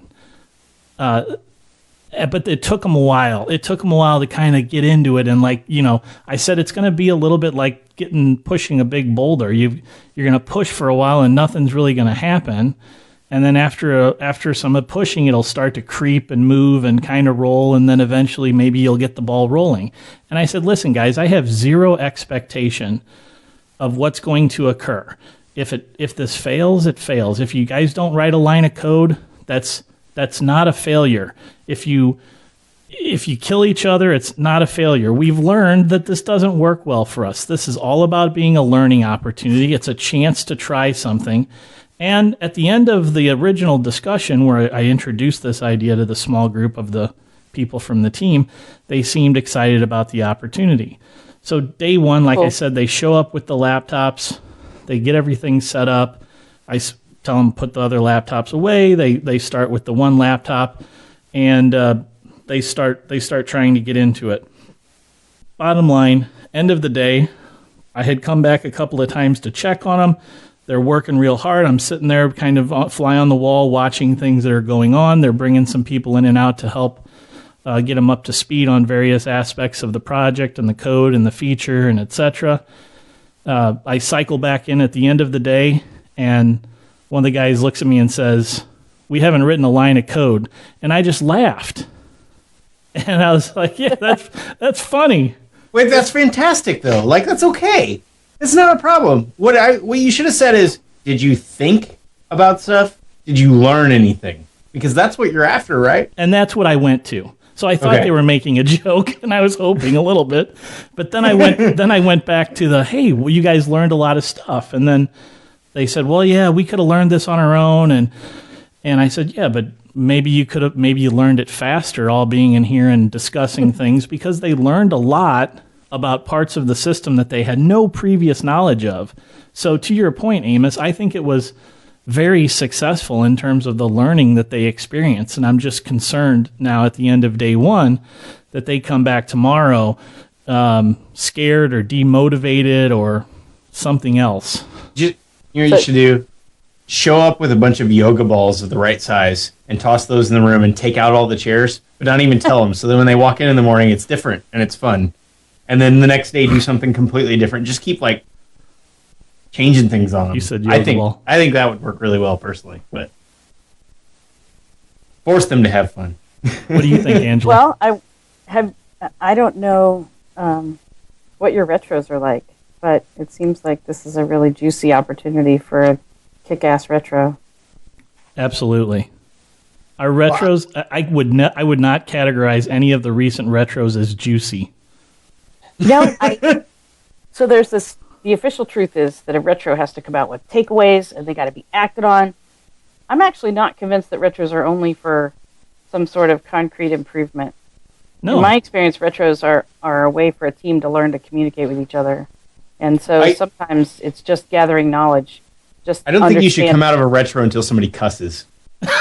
But it took them a while. It took them a while to kind of get into it. And I said, it's going to be a little bit like pushing a big boulder. You're going to push for a while and nothing's really going to happen. And then after some pushing, it'll start to creep and move and kind of roll. And then eventually maybe you'll get the ball rolling. And I said, listen, guys, I have zero expectation of what's going to occur. If this fails, it fails. If you guys don't write a line of code, that's not a failure. If you kill each other, it's not a failure. We've learned that this doesn't work well for us. This is all about being a learning opportunity. It's a chance to try something. And at the end of the original discussion where I introduced this idea to the small group of the people from the team, they seemed excited about the opportunity. So day one, like I said, they show up with the laptops. They get everything set up. I tell them put the other laptops away. They start with the one laptop, and they start trying to get into it. Bottom line, end of the day, I had come back a couple of times to check on them. They're working real hard. I'm sitting there kind of fly on the wall watching things that are going on. They're bringing some people in and out to help get them up to speed on various aspects of the project and the code and the feature and etc. I cycle back in at the end of the day, and one of the guys looks at me and says, "We haven't written a line of code." And I just laughed. And I was like, yeah, that's funny. Wait, that's fantastic, though. That's okay. It's not a problem. What you should have said is, did you think about stuff? Did you learn anything? Because that's what you're after, right? And that's what I went to. So I thought they were making a joke, and I was hoping a little bit. But then I went back to hey, well, you guys learned a lot of stuff. And then they said, well, yeah, we could have learned this on our own. And I said, yeah, but maybe you learned it faster, all being in here and discussing things, because they learned a lot about parts of the system that they had no previous knowledge of. So to your point, Amos, I think it was very successful in terms of the learning that they experienced. And I'm just concerned now at the end of day one that they come back tomorrow scared or demotivated or something else. You should do? Show up with a bunch of yoga balls of the right size and toss those in the room and take out all the chairs, but not even tell them. So then when they walk in the morning, it's different and it's fun. And then the next day, do something completely different. Just keep changing things on them. You said yoga ball. I think that would work really well personally, but force them to have fun. What do you think, Angela? Well, I don't know what your retros are like, but it seems like this is a really juicy opportunity for a kick-ass retro. Absolutely. Our retros, I would not categorize any of the recent retros as juicy. No, so there's this. The official truth is that a retro has to come out with takeaways, and they got to be acted on. I'm actually not convinced that retros are only for some sort of concrete improvement. No. In my experience, retros are a way for a team to learn to communicate with each other, and so sometimes it's just gathering knowledge. I don't think you should come out of a retro until somebody cusses. Well,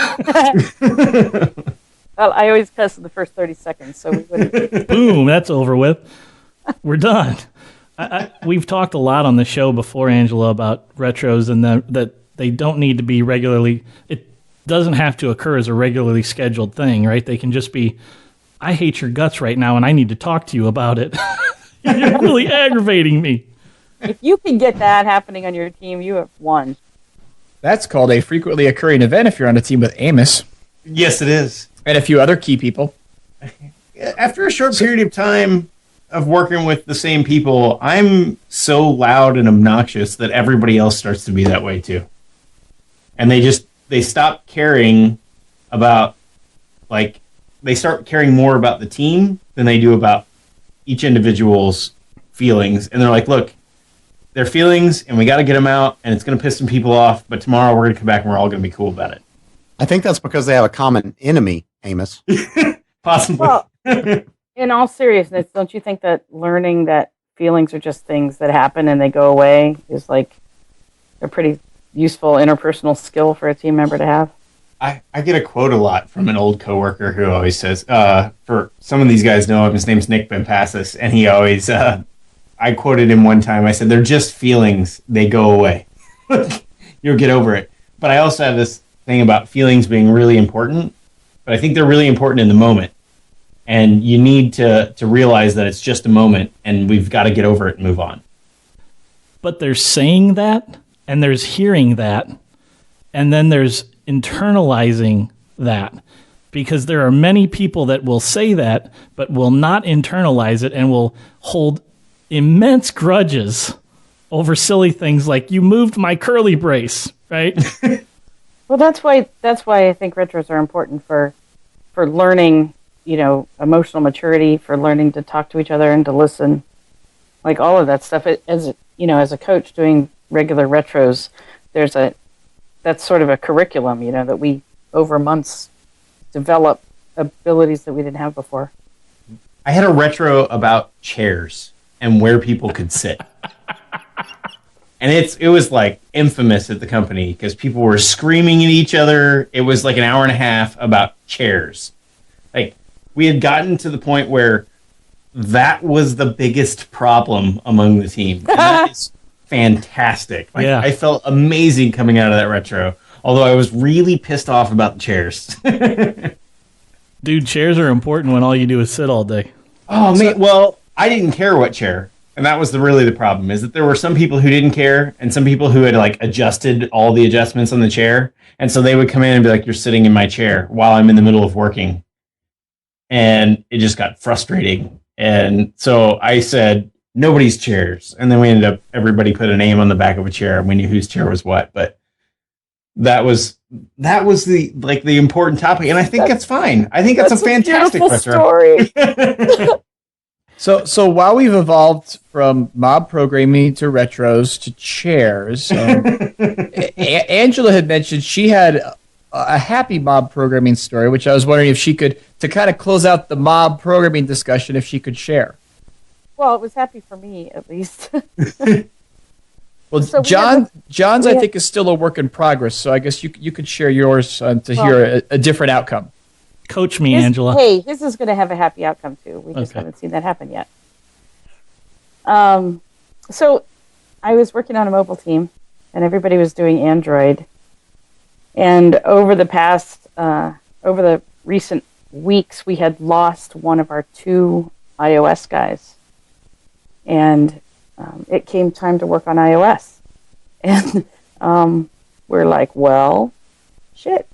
I always cuss in the first 30 seconds, so we wouldn't. Boom, that's over with. We're done. We've talked a lot on the show before, Angela, about retros and that they don't need to be regularly. It doesn't have to occur as a regularly scheduled thing, right? They can just be, I hate your guts right now, and I need to talk to you about it. You're really aggravating me. If you can get that happening on your team, you have won. That's called a frequently occurring event if you're on a team with Amos. Yes, it is. And a few other key people. After a short period of time of working with the same people, I'm so loud and obnoxious that everybody else starts to be that way too. And they stop caring about, they start caring more about the team than they do about each individual's feelings. And they're like, look, they're feelings and we got to get them out and it's going to piss some people off, but tomorrow we're going to come back and we're all going to be cool about it. I think that's because they have a common enemy, Amos. Possibly. Well, in all seriousness, don't you think that learning that feelings are just things that happen and they go away is a pretty useful interpersonal skill for a team member to have? I get a quote a lot from an old coworker who always says, for some of these guys know him, his name's Nick Benpassis, and he always, I quoted him one time, I said, they're just feelings, they go away. You'll get over it. But I also have this thing about feelings being really important, but I think they're really important in the moment. And you need to realize that it's just a moment and we've got to get over it and move on. But there's saying that, and there's hearing that, and then there's internalizing that. Because there are many people that will say that, but will not internalize it and will hold immense grudges over silly things like, you moved my curly brace, right? Well, that's why I think retros are important for learning, emotional maturity, for learning to talk to each other and to listen, all of that stuff. As a coach doing regular retros, that's sort of a curriculum, that we over months develop abilities that we didn't have before. I had a retro about chairs and where people could sit. And it was infamous at the company because people were screaming at each other. It was an hour and a half about chairs. We had gotten to the point where that was the biggest problem among the team. And that is fantastic. Yeah. I felt amazing coming out of that retro, although I was really pissed off about the chairs. Dude, chairs are important when all you do is sit all day. Oh, man. Well, I didn't care what chair. And that was really the problem, is that there were some people who didn't care and some people who had adjusted all the adjustments on the chair. And so they would come in and be like, you're sitting in my chair while I'm in the middle of working. And it just got frustrating. And so I said, nobody's chairs. And then we ended up, everybody put a name on the back of a chair and we knew whose chair was what. But that was the important topic. And I think that's fine. I think that's a fantastic story. So while we've evolved from mob programming to retros to chairs, Angela had mentioned she had a happy mob programming story, which I was wondering if she could, to kind of close out the mob programming discussion, if she could share. Well, it was happy for me, at least. Well, So John's, I think, is still a work in progress, so I guess you could share yours to hear a different outcome. Coach me, Angela. Hey, his is going to have a happy outcome, too. We just haven't seen that happen yet. So I was working on a mobile team, and everybody was doing Android. And over the recent weeks, we had lost one of our 2 iOS guys. And it came time to work on iOS. And we're like, well, shit.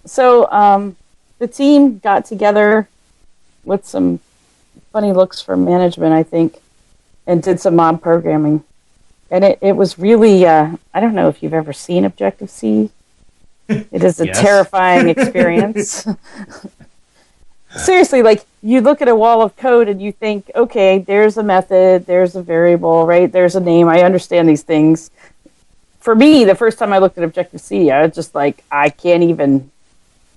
So the team got together with some funny looks from management, I think, and did some mob programming. And it was really, I don't know if you've ever seen Objective-C. It is a terrifying experience. Seriously, like, you look at a wall of code and you think, okay, there's a method, there's a variable, right? There's a name. I understand these things. For me, the first time I looked at Objective-C, I was just like, I can't even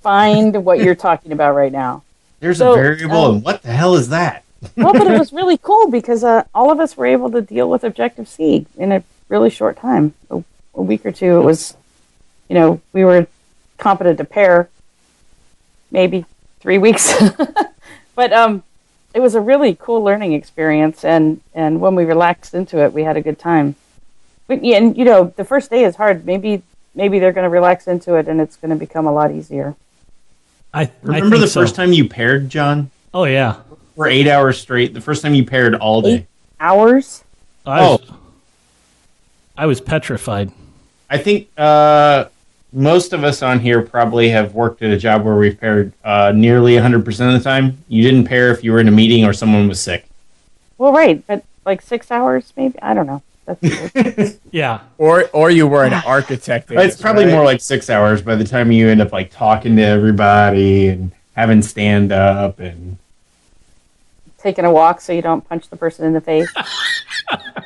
find what you're talking about right now. There's a variable, and what the hell is that? Well, but it was really cool because all of us were able to deal with Objective-C in a really short time. A week or two, it was, we were competent to pair, maybe 3 weeks. But it was a really cool learning experience, and when we relaxed into it, we had a good time. And the first day is hard. Maybe they're going to relax into it, and it's going to become a lot easier. I remember the first time you paired, John? Oh, yeah. For 8 hours straight. The first time you paired all day. 8 hours? I was petrified. I think most of us on here probably have worked at a job where we've paired nearly 100% of the time. You didn't pair if you were in a meeting or someone was sick. Well, right, but like 6 hours, maybe? I don't know. That's Yeah. Or you were an architect. It's probably more like 6 hours by the time you end up like talking to everybody and having stand up and taking a walk so you don't punch the person in the face.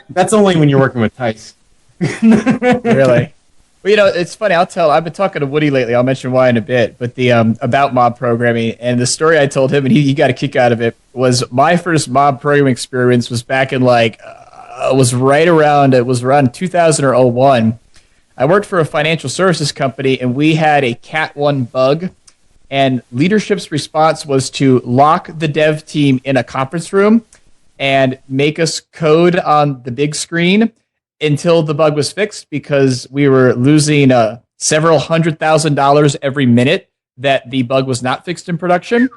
That's only when you're working with Tice. Really? Well, it's funny. I've been talking to Woody lately. I'll mention why in a bit. But the about mob programming, and the story I told him, and he got a kick out of it, was my first mob programming experience was back in it was around 2000 or 01. I worked for a financial services company, and we had a Cat 1 bug, and leadership's response was to lock the dev team in a conference room and make us code on the big screen until the bug was fixed, because we were losing several $100,000 every minute that the bug was not fixed in production.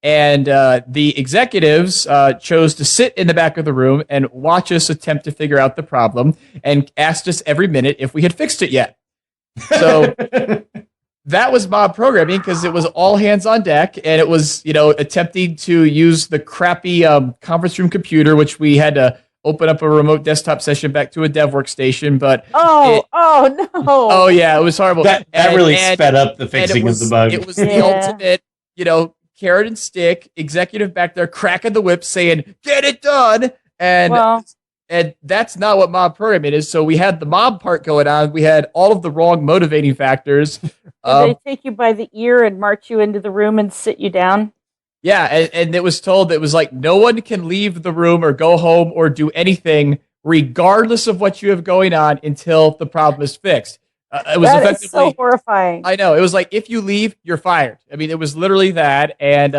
And the executives chose to sit in the back of the room and watch us attempt to figure out the problem, and asked us every minute if we had fixed it yet. So that was mob programming, because it was all hands on deck, and it was attempting to use the crappy conference room computer, which we had to open up a remote desktop session back to a dev workstation. But no! Oh yeah, it was horrible. That really sped up the fixing of the bug. It was the ultimate, carrot and stick, executive back there cracking the whip saying, "Get it done." And that's not what mob programming is. So we had the mob part going on. We had all of the wrong motivating factors. Did they take you by the ear and march you into the room and sit you down? Yeah, and it was told that it was like, no one can leave the room or go home or do anything regardless of what you have going on until the problem is fixed. It was that is so horrifying. I know. It was like, if you leave, you're fired. I mean, it was literally that, and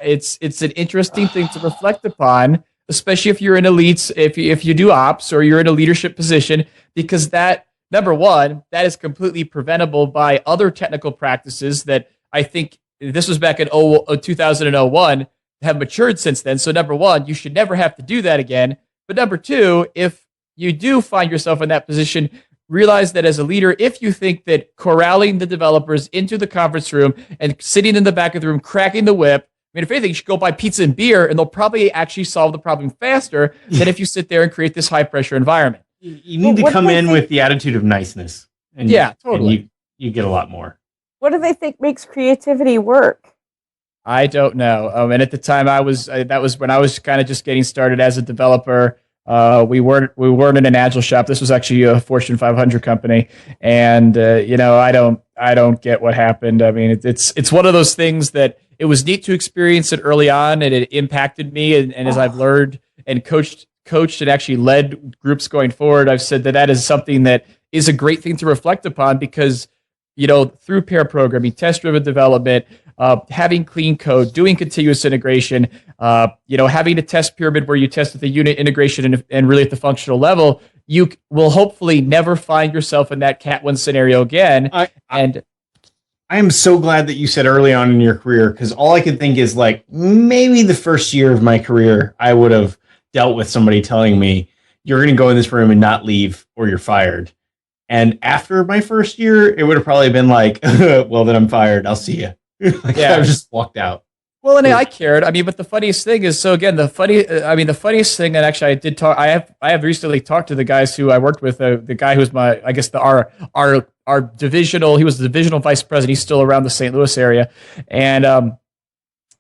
it's an interesting thing to reflect upon, especially if you're in elites, if you do ops or you're in a leadership position, because that, number one, that is completely preventable by other technical practices that I think, this was back in 2001, have matured since then. So number one, you should never have to do that again. But number two, if you do find yourself in that position, realize that as a leader, if you think that corralling the developers into the conference room and sitting in the back of the room, cracking the whip, I mean, if anything, you should go buy pizza and beer, and they'll probably actually solve the problem faster than if you sit there and create this high-pressure environment. You need to come in with the attitude of niceness. And totally. And you get a lot more. What do they think makes creativity work? I don't know. And at the time, that was when I was kind of just getting started as a developer. We weren't in an Agile shop. This was actually a Fortune 500 company, and I I don't get what happened. I mean, it's one of those things that it was neat to experience it early on, and it impacted me. And as I've learned and coached and actually led groups going forward, I've said that is something that is a great thing to reflect upon because, through pair programming, test-driven development, having clean code, doing continuous integration, having a test pyramid where you test at the unit integration and really at the functional level, you will hopefully never find yourself in that Cat 1 scenario again. I am so glad that you said early on in your career, because all I could think is like maybe the first year of my career, I would have dealt with somebody telling me, you're going to go in this room and not leave or you're fired. And after my first year, it would have probably been like, well, then I'm fired. I'll see you. I just walked out. Well, and I cared. I mean, but the funniest thing is, so again, the funniest thing that actually I did talk. I have recently talked to the guys who I worked with. The guy who's our divisional. He was the divisional vice president. He's still around the St. Louis area, and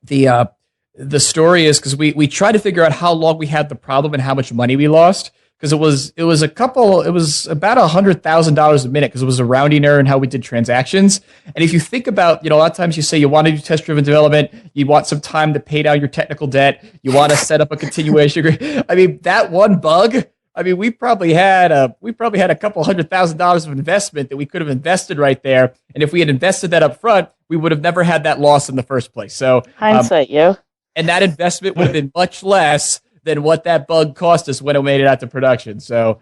the story is because we tried to figure out how long we had the problem and how much money we lost. Because it was about $100,000 a minute because it was a rounding error in how we did transactions. And if you think about, a lot of times you say you want to do test-driven development, you want some time to pay down your technical debt, you want to set up a continuation agreement. I mean, that one bug. I mean, we probably had a couple $100,000 of investment that we could have invested right there. And if we had invested that up front, we would have never had that loss in the first place. So hindsight, and that investment would have been much less than what that bug cost us when it made it out to production. So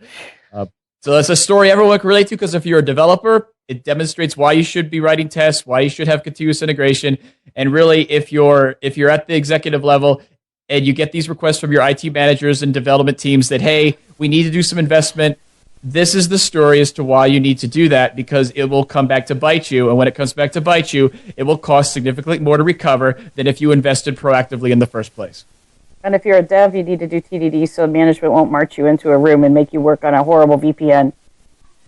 that's a story everyone can relate to, because if you're a developer, it demonstrates why you should be writing tests, why you should have continuous integration. And really, if you're at the executive level and you get these requests from your IT managers and development teams that, hey, we need to do some investment, this is the story as to why you need to do that, because it will come back to bite you. And when it comes back to bite you, it will cost significantly more to recover than if you invested proactively in the first place. And if you're a dev, you need to do TDD so management won't march you into a room and make you work on a horrible VPN.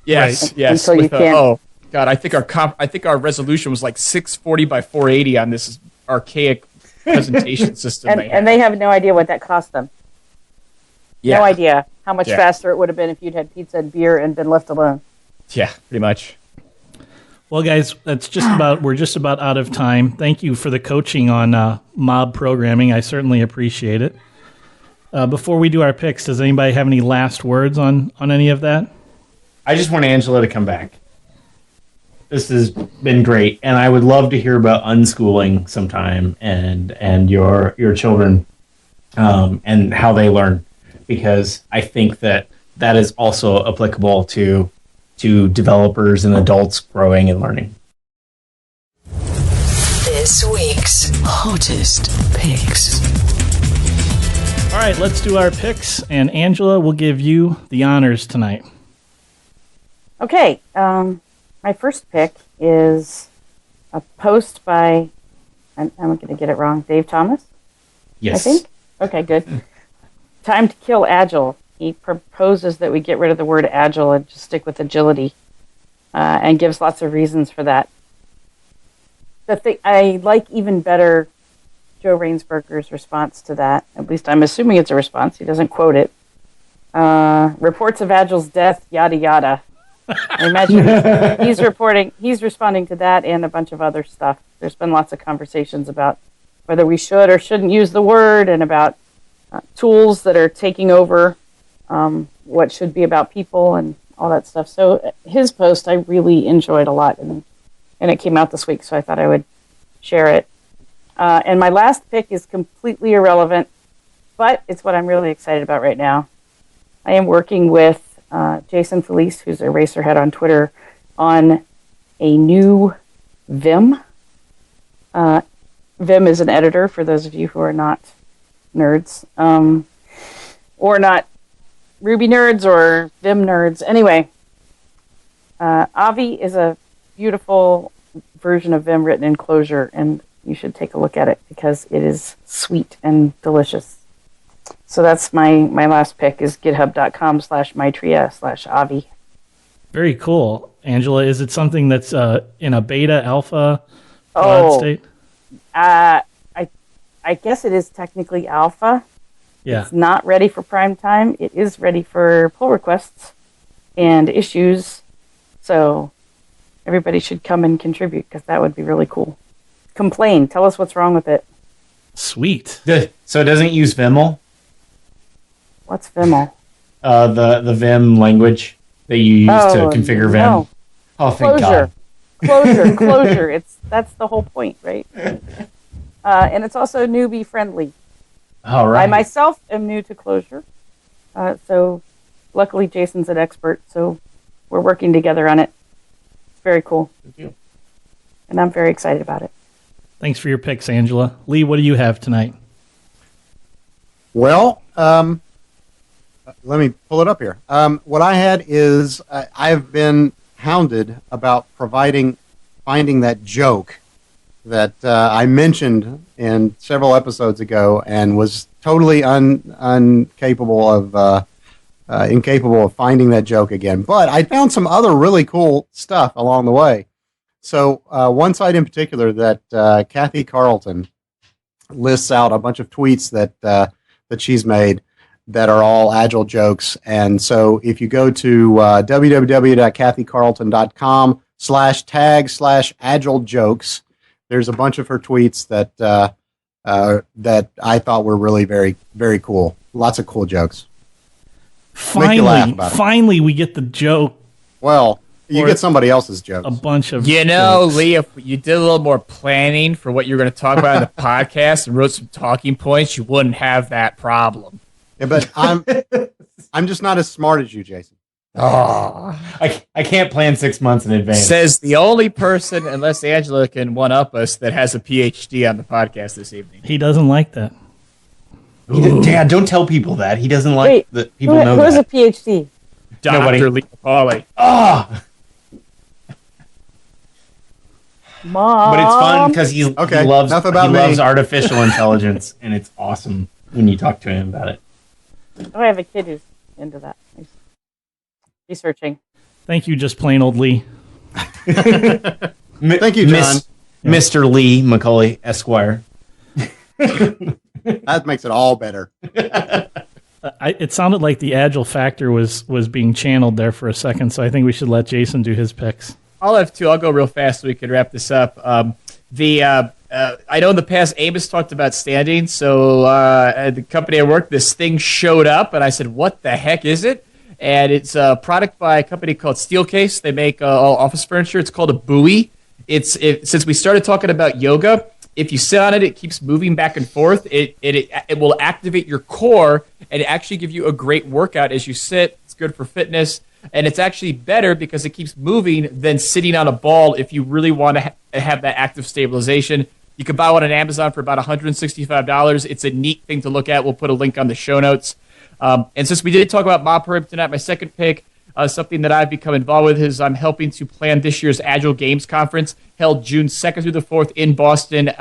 Yes. Until you can't. Oh God, I think our resolution was like 640 by 480 on this archaic presentation system. And they have no idea what that cost them. Yeah. No idea how much faster it would have been if you'd had pizza and beer and been left alone. Yeah, pretty much. Well, guys, we're just about out of time. Thank you for the coaching on mob programming. I certainly appreciate it. Before we do our picks, does anybody have any last words on any of that? I just want Angela to come back. This has been great, and I would love to hear about unschooling sometime and your children and how they learn, because I think that is also applicable to developers and adults growing and learning. This week's hottest picks. All right, let's do our picks, and Angela will give you the honors tonight. Okay, my first pick is a post by, I'm going to get it wrong, Dave Thomas? Yes. I think? Okay, good. Time to Kill Agile. He proposes that we get rid of the word agile and just stick with agility, and gives lots of reasons for that. I like even better Joe Rainsberger's response to that. At least I'm assuming it's a response. He doesn't quote it. Reports of Agile's death, yada yada. I imagine he's responding to that and a bunch of other stuff. There's been lots of conversations about whether we should or shouldn't use the word, and about tools that are taking over what should be about people and all that stuff. So his post I really enjoyed a lot, and it came out this week, so I thought I would share it. And my last pick is completely irrelevant, but it's what I'm really excited about right now. I am working with Jason Felice, who's a racerhead on Twitter, on a new Vim. Vim is an editor, for those of you who are not nerds, or not Ruby nerds or Vim nerds. Anyway, Avi is a beautiful version of Vim written in Clojure, and you should take a look at it because it is sweet and delicious. So that's my last pick, is github.com/maitreya/Avi. Very cool. Angela, is it something that's in a beta, alpha, prod state? I guess it is technically alpha. Yeah. It's not ready for prime time. It is ready for pull requests and issues. So everybody should come and contribute because that would be really cool. Complain. Tell us what's wrong with it. Sweet. So it doesn't use Vimel, What's Vimel? the Vim language that you use to configure Vim. No. Oh, thank God. Closure. That's the whole point, right? And it's also newbie friendly. All right. I myself am new to Closure, so luckily Jason's an expert, so we're working together on it. It's very cool. Thank you. And I'm very excited about it. Thanks for your picks, Angela. Lee, what do you have tonight? Well, let me pull it up here. What I had is I've been hounded about finding that joke that I mentioned in several episodes ago and was totally incapable of finding that joke again. But I found some other really cool stuff along the way. So one site in particular that Kathy Carlton lists out a bunch of tweets that she's made that are all Agile jokes. And so if you go to www.kathycarlton.com/tag/Agile jokes, there's a bunch of her tweets that I thought were really very, very cool. Lots of cool jokes. Finally, we get the joke. Well, you get somebody else's jokes. A bunch of jokes. Lee, if you did a little more planning for what you're going to talk about in the podcast and wrote some talking points, you wouldn't have that problem. Yeah, but I'm just not as smart as you, Jason. Oh, I can't plan 6 months in advance. Says the only person, unless Angela can one-up us, that has a PhD on the podcast this evening. He doesn't like that. Dad, don't tell people that. He doesn't like that people know who that. has a PhD? Dr. Lee Pauly. Oh! Mom. But it's fun because he loves artificial intelligence, and it's awesome when you talk to him about it. Oh, I have a kid who's into that. He's researching. Thank you, just plain old Lee. Thank you, John. Mr. Lee McCauley, Esquire. That makes it all better. It sounded like the Agile factor was being channeled there for a second, so I think we should let Jason do his picks. I'll have two. I'll go real fast so we can wrap this up. I know in the past Amos talked about standing, so at the company I worked, this thing showed up, and I said, "What the heck is it?" And it's a product by a company called Steelcase. They make all office furniture. It's called a buoy. Since we started talking about yoga, if you sit on it, it keeps moving back and forth. It will activate your core and actually give you a great workout as you sit. It's good for fitness. And it's actually better because it keeps moving than sitting on a ball if you really want to have that active stabilization. You can buy one on Amazon for about $165. It's a neat thing to look at. We'll put a link on the show notes. And since we did talk about Mob Program tonight, my second pick, something that I've become involved with is I'm helping to plan this year's Agile Games Conference held June 2nd through the 4th in Boston,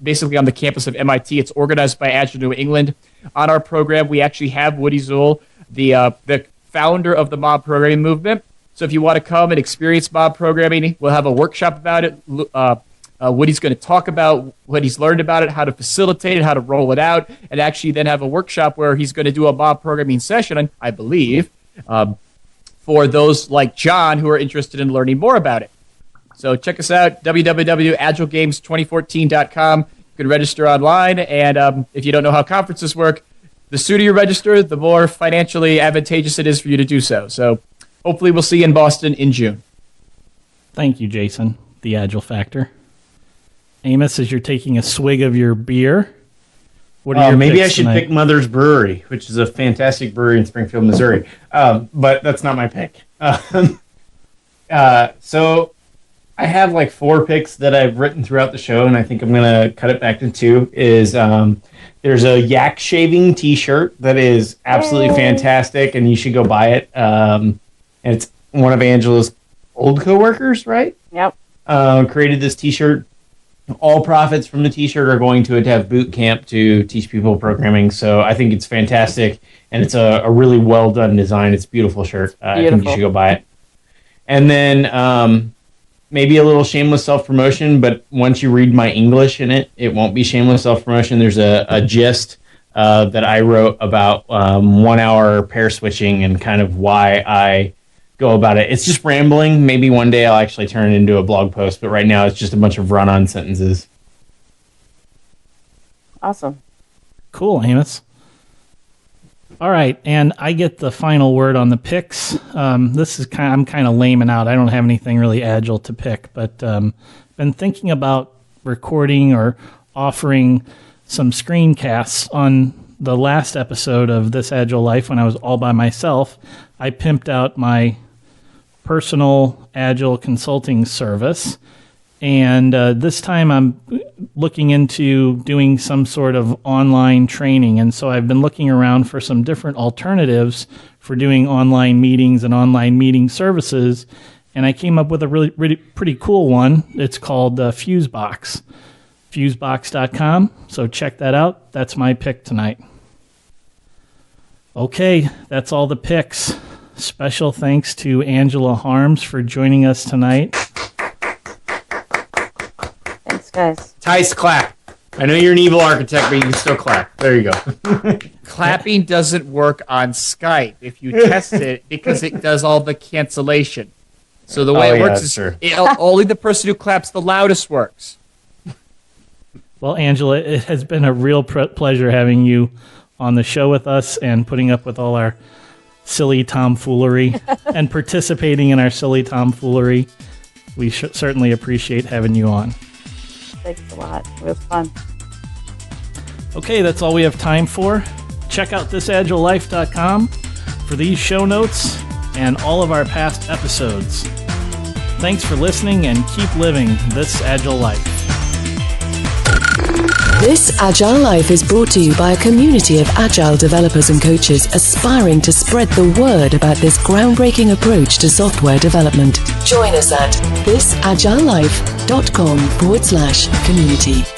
basically on the campus of MIT. It's organized by Agile New England. On our program, we actually have Woody Zuhl, the founder of the mob programming movement. So if you want to come and experience mob programming, we'll have a workshop about it. Woody's going to talk about what he's learned about it, how to facilitate it, how to roll it out, and actually then have a workshop where he's going to do a mob programming session, I believe, for those like John who are interested in learning more about it. So check us out, www.agilegames2014.com. You can register online, and if you don't know how conferences work, the sooner you register, the more financially advantageous it is for you to do so. So hopefully we'll see you in Boston in June. Thank you, Jason, the Agile Factor. Amos, as you're taking a swig of your beer, what are your maybe picks I should tonight? pick Mother's Brewery, which is a fantastic brewery in Springfield, Missouri. But that's not my pick. So I have like 4 picks that I've written throughout the show, and I think I'm going to cut it back to 2. There's a yak shaving T-shirt that is absolutely fantastic, and you should go buy it. And it's one of Angela's old coworkers, right? Yep. Created this T-shirt. All profits from the T-shirt are going to have boot camp to teach people programming. So I think it's fantastic, and it's a really well done design. It's a beautiful shirt. I think you should go buy it. And then maybe a little shameless self-promotion, but once you read my English in it, it won't be shameless self-promotion. There's a gist that I wrote about 1 hour pair switching and kind of why I go about it. It's just rambling. Maybe one day I'll actually turn it into a blog post, but right now it's just a bunch of run-on sentences. Awesome. Cool, Amos. All right, and I get the final word on the picks. This is I'm kind of laming out. I don't have anything really agile to pick, but been thinking about recording or offering some screencasts. On the last episode of This Agile Life, when I was all by myself, I pimped out my personal Agile consulting service. And this time I'm looking into doing some sort of online training. And so I've been looking around for some different alternatives for doing online meetings and online meeting services. And I came up with a really pretty cool one. It's called Fusebox, fusebox.com. So check that out. That's my pick tonight. Okay, that's all the picks. Special thanks to Angela Harms for joining us tonight. Thanks, guys. Tice, clap. I know you're an evil architect, but you can still clap. There you go. Clapping doesn't work on Skype if you test it because it does all the cancellation. So the way it works is only the person who claps the loudest works. Well, Angela, it has been a real pleasure having you on the show with us and putting up with all our silly tomfoolery and participating in our silly tomfoolery. We certainly appreciate having you on. Thanks a lot. It was fun. Okay, that's all we have time for. Check out thisagilelife.com for these show notes and all of our past episodes. Thanks for listening and keep living this Agile life. This Agile Life is brought to you by a community of Agile developers and coaches aspiring to spread the word about this groundbreaking approach to software development. Join us at thisagilelife.com/community.